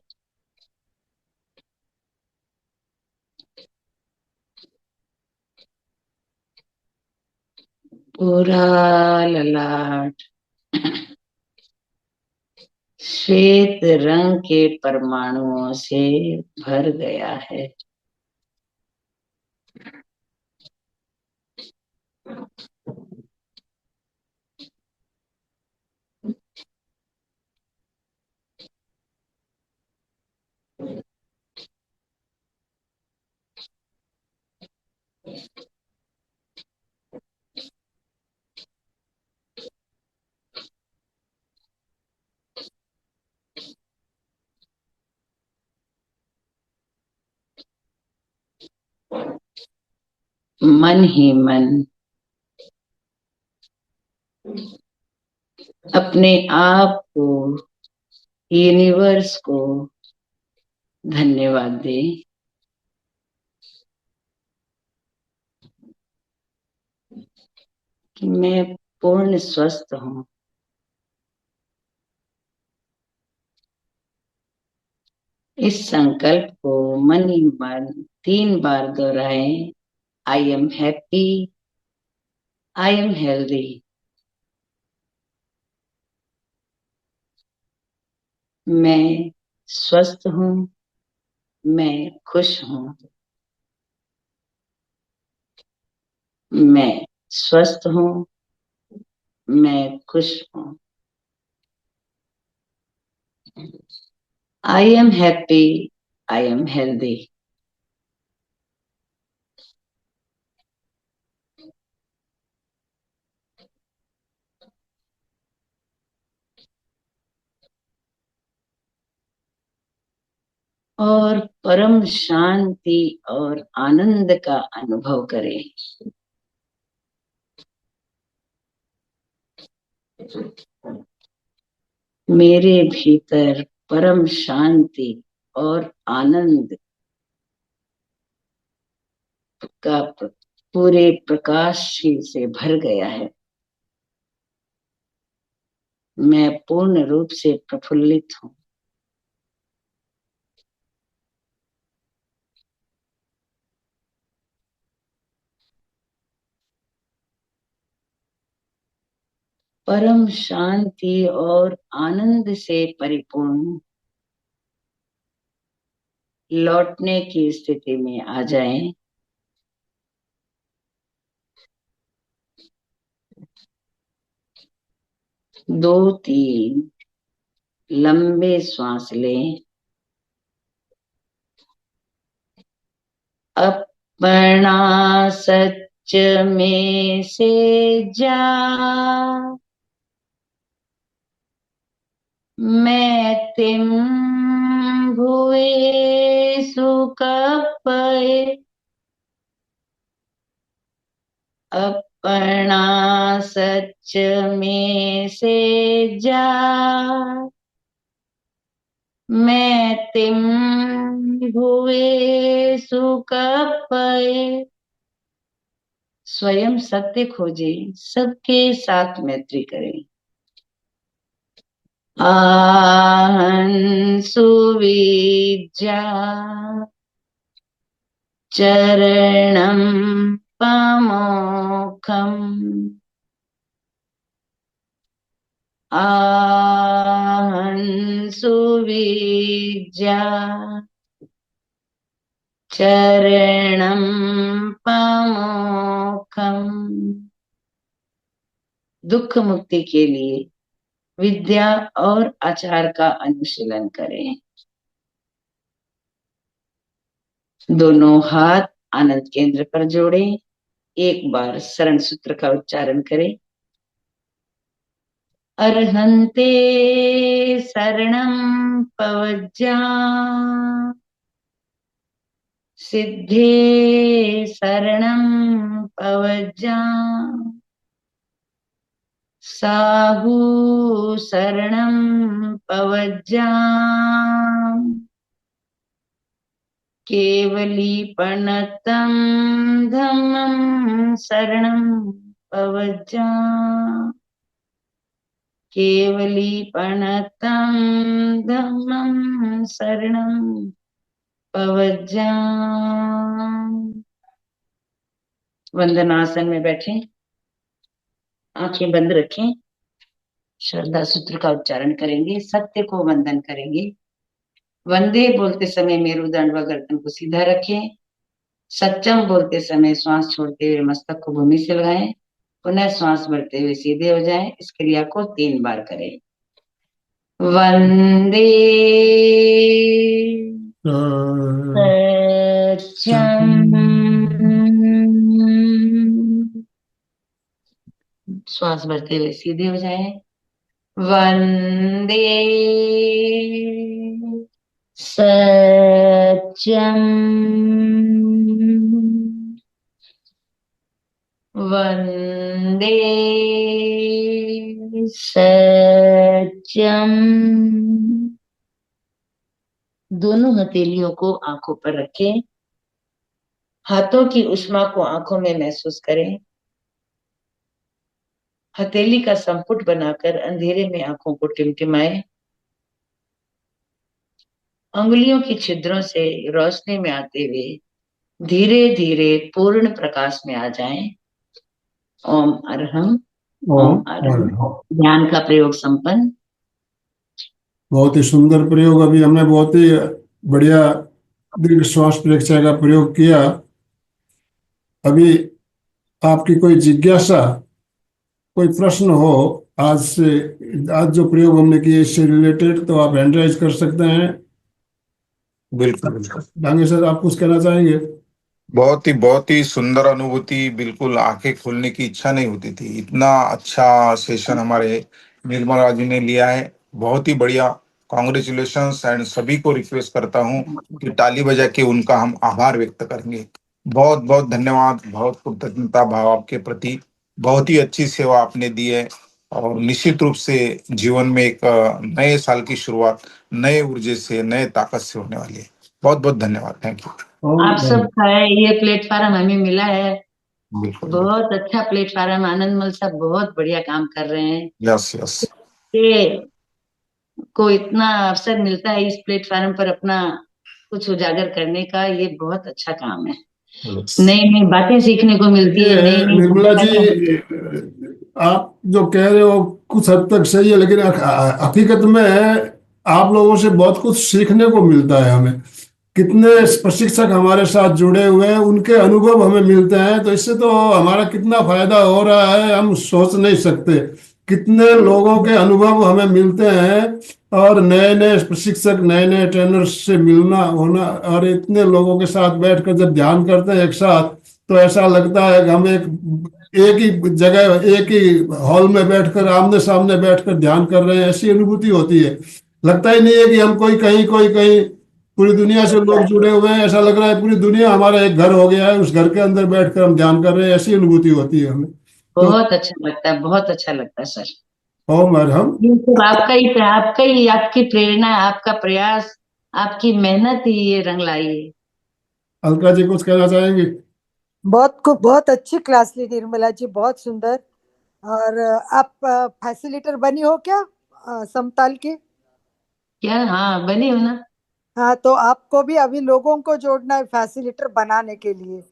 पूरा ललाट श्वेत रंग के परमाणुओं से भर गया है। मन ही मन अपने आप को, यूनिवर्स को धन्यवाद दें कि मैं पूर्ण स्वस्थ हूँ। इस संकल्प को मन ही मन 3 बार दोहराएं। I am happy, I am healthy. मैं स्वस्थ हूँ, मैं खुश हूँ। मैं स्वस्थ हूँ, मैं खुश हूँ। I am happy, I am healthy. और परम शांति और आनंद का अनुभव करें। मेरे भीतर परम शांति और आनंद का पूरे प्रकाश से भर गया है। मैं पूर्ण रूप से प्रफुल्लित हूँ। परम शांति और आनंद से परिपूर्ण लौटने की स्थिति में आ जाएं। दो तीन लंबे श्वास लें। अपना सच में से जा, मैं तिम भुए सुकपय। अपना सच में से जा, मैं तिम भुए सुकपय। स्वयं सत्य खोजे, सबके साथ मैत्री करें। आहन सुविद्या चरणम पमोखम। आहन सुविद्या चरणम पमोखम। दुख मुक्ति के लिए विद्या और आचार का अनुशीलन करें। दोनों हाथ आनंद केंद्र पर जोड़ें। एक बार शरण सूत्र का उच्चारण करें। अर्हन्ते शरणं पवज्जा, सिद्धे शरणं पवज्जा, साहू शरणं पवज्जा, केवलीपणतं धम्मं शरणं पवज्जा, केवलीपणतं धम्मं शरणं पवज्जा। वंदनासन में बैठे, आंखें बंद रखें। श्रद्धा सूत्र का उच्चारण करेंगे। सत्य को वंदन करेंगे। वंदे बोलते समय मेरुदंड व गर्दन को सीधा रखें। सत्यम बोलते समय श्वास छोड़ते हुए मस्तक को भूमि से लगाएं। पुनः श्वास भरते हुए सीधे हो जाएं। इस क्रिया को 3 बार करें। वंदे सत्यम। श्वास भरते हुए सीधे हो जाएं। वंदे सत्यम। वंदे सजम। दोनों हथेलियों को आंखों पर रखें। हाथों की उष्मा को आंखों में महसूस करें। हथेली का संपुट बनाकर अंधेरे में आंखों को टिमटिमाएं। उंगलियों की छिद्रों से रोशनी में आते हुए धीरे धीरे पूर्ण प्रकाश में आ जाएं। ओम अरहम। ओम अरहम। ध्यान का प्रयोग संपन्न। बहुत ही सुंदर प्रयोग। अभी हमने बहुत ही बढ़िया दीर्घ श्वास प्रक्रिया का प्रयोग किया। अभी आपकी कोई जिज्ञासा, कोई प्रश्न हो आज से, आज जो प्रयोग हमने किए इससे रिलेटेड, तो आप हैंड राइज कर सकते हैं। बिल्कुल बिल्कुल। डांगे सर, आप कुछ कहना चाहेंगे? बहुत ही सुंदर अनुभूति। बिल्कुल आंखें खोलने की इच्छा नहीं होती थी। इतना अच्छा सेशन हमारे निर्मला जी ने लिया है। बहुत ही बढ़िया। कॉन्ग्रेचुलेशंस। एंड सभी को रिक्वेस्ट करता हूँ कि ताली बजा के उनका हम आभार व्यक्त करेंगे। बहुत बहुत धन्यवाद। बहुत कृतज्ञता भाव आपके प्रति। बहुत ही अच्छी सेवा आपने दी है और निश्चित रूप से जीवन में एक नए साल की शुरुआत नए ऊर्जा से, नए ताकत से होने वाली है। बहुत बहुत धन्यवाद। Thank you. आप सबका है ये प्लेटफॉर्म हमें मिला है। बिल्कुल। बहुत अच्छा प्लेटफॉर्म। आनंदमल साहब बहुत बढ़िया काम कर रहे हैं। Yes yes. ये को इतना अवसर मिलता है इस प्लेटफॉर्म पर अपना कुछ उजागर करने का, ये बहुत अच्छा काम है। नई नई बातें सीखने को मिलती है, नई नई निर्मला जी, जानकारियां। आप जो कह रहे हो कुछ हद तक सही है, लेकिन हकीकत में आप लोगों से बहुत कुछ सीखने को मिलता है हमें। कितने प्रशिक्षक हमारे साथ जुड़े हुए हैं, उनके अनुभव हमें मिलते हैं, तो इससे तो हमारा कितना फायदा हो रहा है हम सोच नहीं सकते। कितने लोगों के अनुभव हमें मिलते हैं और नए नए प्रशिक्षक, नए नए ट्रेनर्स से मिलना होना, और इतने लोगों के साथ बैठकर जब ध्यान करते हैं एक साथ, तो ऐसा लगता है कि हम एक ही जगह, एक ही हॉल में बैठकर, आमने सामने बैठकर ध्यान कर रहे हैं, ऐसी अनुभूति होती है। लगता ही नहीं है कि हम कोई कहीं पूरी दुनिया से लोग जुड़े हुए हैं। ऐसा लग रहा है पूरी दुनिया हमारा एक घर हो गया है, उस घर के अंदर बैठकर हम ध्यान कर रहे हैं, ऐसी अनुभूति होती है हमें। तो बहुत अच्छा लगता है, बहुत अच्छा लगता है सर। ओम अरहम। ये सब आपका ही आपकी प्रेरणा, आपका प्रयास, आपकी मेहनत ही ये रंग लाई है। अलका जी कुछ कहना चाहेंगे? बहुत अच्छी क्लास ली निर्मला जी, बहुत सुंदर। और आप फैसिलिटेटर बनी हो क्या समताल की? क्या? हाँ, बनी हूँ ना। हाँ, तो आपको भी अभी लोगों को जोड़ना है फैसिलिटेटर बनाने के लिए,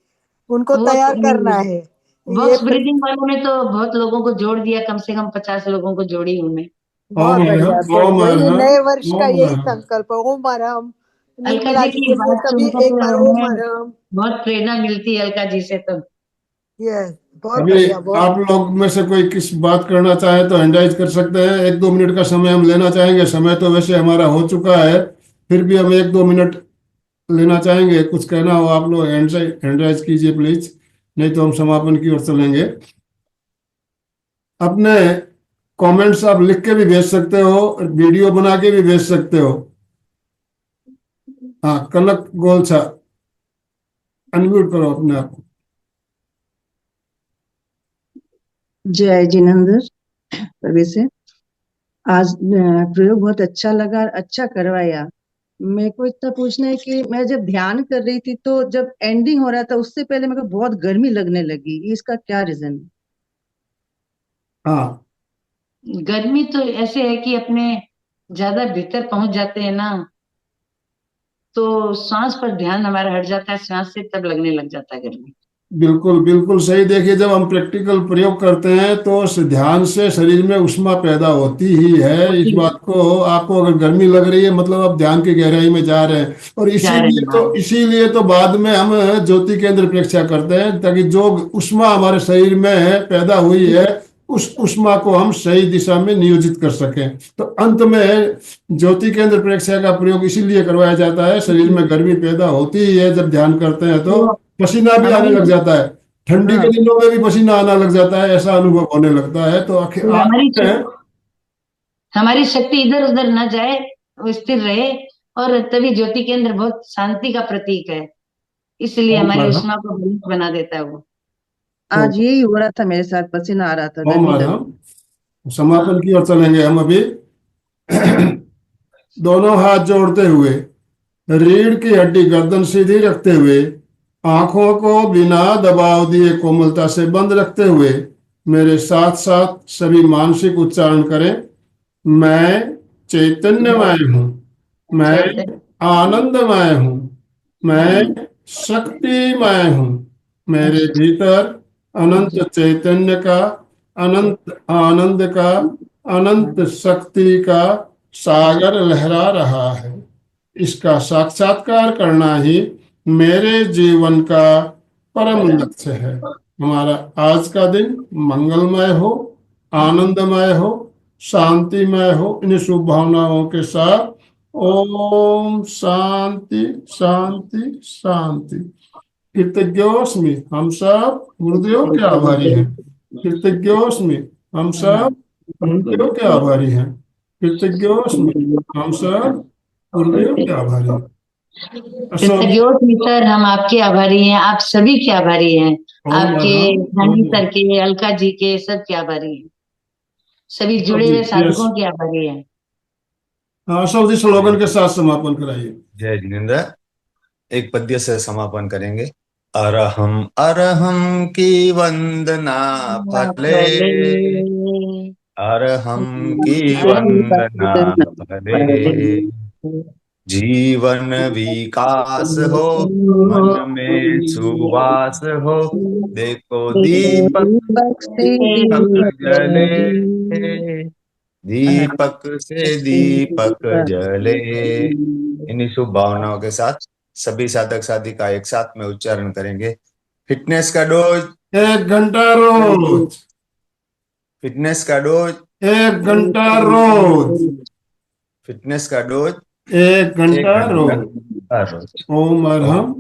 उनको वो तैयार करना है। ये बॉक्स ब्रीदिंग वालों में तो बहुत लोगों को जोड़ दिया, कम से कम 50 लोगों को जोड़ी हूँ मैं। ओम बहुत बढ़िया। अरहम। तो ओम वही अरहम। नए वर्ष का ओम यही अरहम। संकल्प है, ओम आराम। अलका निर्मला जी जी की के लिए बात सभी सुनकर एक तो बार ओम हमें आराम। बहुत प्रेरणा मिलती है अलका जी से तो। यस, बहुत अभी बढ़िया, बहुत। आप लोग में से कोई किस बात करना चाहे तो हैंड राइज कर सकते हैं। 1-2 मिनट का समय हम लेना चाहेंगे। समय तो वैसे हमारा हो चुका है, फिर भी हम 1-2 मिनट लेना चाहेंगे। कुछ कहना हो आप लोग हैंड राइज कीजिए प्लीज, नहीं तो हम समापन की ओर चलेंगे। अपने कमेंट्स आप लिख के भी भेज सकते हो, वीडियो बना के भी भेज सकते हो। हाँ, कनक गोलछा, अनम्यूट करो अपने आप को। जय जिनेंद्र। प्रवेश से आज प्रयोग बहुत अच्छा लगा, अच्छा करवाया। मेरे को इतना पूछना है कि मैं जब ध्यान कर रही थी तो जब एंडिंग हो रहा था उससे पहले मेरे को बहुत गर्मी लगने लगी, इसका क्या रीजन है? हाँ, गर्मी तो ऐसे है कि अपने ज्यादा भीतर पहुंच जाते हैं ना, तो सांस पर ध्यान हमारा हट जाता है, सांस से तब लगने लग जाता है गर्मी। बिल्कुल बिल्कुल सही। देखिए, जब हम प्रैक्टिकल प्रयोग करते हैं तो उस ध्यान से शरीर में ऊष्मा पैदा होती ही है। इस होती है। बात को, आपको अगर गर्मी लग रही है मतलब आप ध्यान की गहराई में जा रहे हैं। और जा रहे हैं हाँ। इसीलिए तो बाद में हम ज्योति केंद्र प्रेक्षा करते हैं, ताकि जो ऊष्मा हमारे शरीर में पैदा हुई है उस ऊष्मा को हम सही दिशा में नियोजित कर सकें। तो अंत में ज्योति केंद्र प्रेक्षा का प्रयोग इसीलिए करवाया जाता है। शरीर में गर्मी पैदा होती ही है जब ध्यान करते हैं, तो तो पसीना भी आने हमारी लग जाता है। ठंडी के हाँ, दिनों में भी पसीना आना लग जाता है, ऐसा अनुभव होने लगता है। तो आखिर तो आप हमारी शक्ति इधर उधर न जाए, वो स्थिर रहे। और तभी ज्योति केंद्र बहुत शांति का प्रतीक है, इसलिए ओम हमारी अरहम। उष्मा को बैलेंस बना देता है वो। तो आज यही हो रहा था मेरे साथ, पसीना आ रहा था, ओम गर्मी लग अरहम। रही। समापन की ओर चलेंगे हम अभी। दोनों हाथ जोड़ते हुए, रीढ़ की हड्डी गर्दन सीधी रखते हुए, आंखों को बिना दबाव दिए कोमलता से बंद रखते हुए मेरे साथ साथ सभी मानसिक उच्चारण करें। मैं चैतन्यमय हूँ, मैं आनंदमय हूँ, मैं शक्तिमय हूँ। मेरे भीतर अनंत चैतन्य का, अनंत आनंद का, अनंत शक्ति का सागर लहरा रहा है। इसका साक्षात्कार करना ही मेरे जीवन का परम लक्ष्य है। हमारा आज का दिन मंगलमय हो, आनंदमय हो, शांतिमय हो। इन शुभ भावनाओं के साथ ओम शांति शांति शांति। कृतज्ञोस्मि, हम सब गुरुदेव के आभारी हैं। कृतज्ञोस्मि, हम सब गुरुदेव के आभारी हैं। कृतज्ञोस्मि, हम सब गुरुदेव के आभारी हैं। अशोक कृतज्ञों सर, हम आपके आभारी हैं, आप सभी के आभारी हैं, आपके गांधी सर के, अलका जी के, सब के आभारी हैं, सभी जुड़े हुए साधकों के आभारी हैं। अशोक जी स्लोगन के साथ समापन कराइए। जय जिनेन्द्र। एक पद्य से समापन करेंगे। अरहम अरहम की वंदना फले, अरहम की वंदना फले, जीवन विकास हो, मन में सुवास हो, देखो दीपक से दीपक जले, दीपक से दीपक जले। इन्हीं शुभ भावनाओं के साथ सभी साधक साधिका एक साथ में उच्चारण करेंगे। फिटनेस का डोज 1 घंटा रोज, फिटनेस का डोज 1 घंटा रोज, फिटनेस का डोज 1 घंटा रोज। रोज। ओम अरहम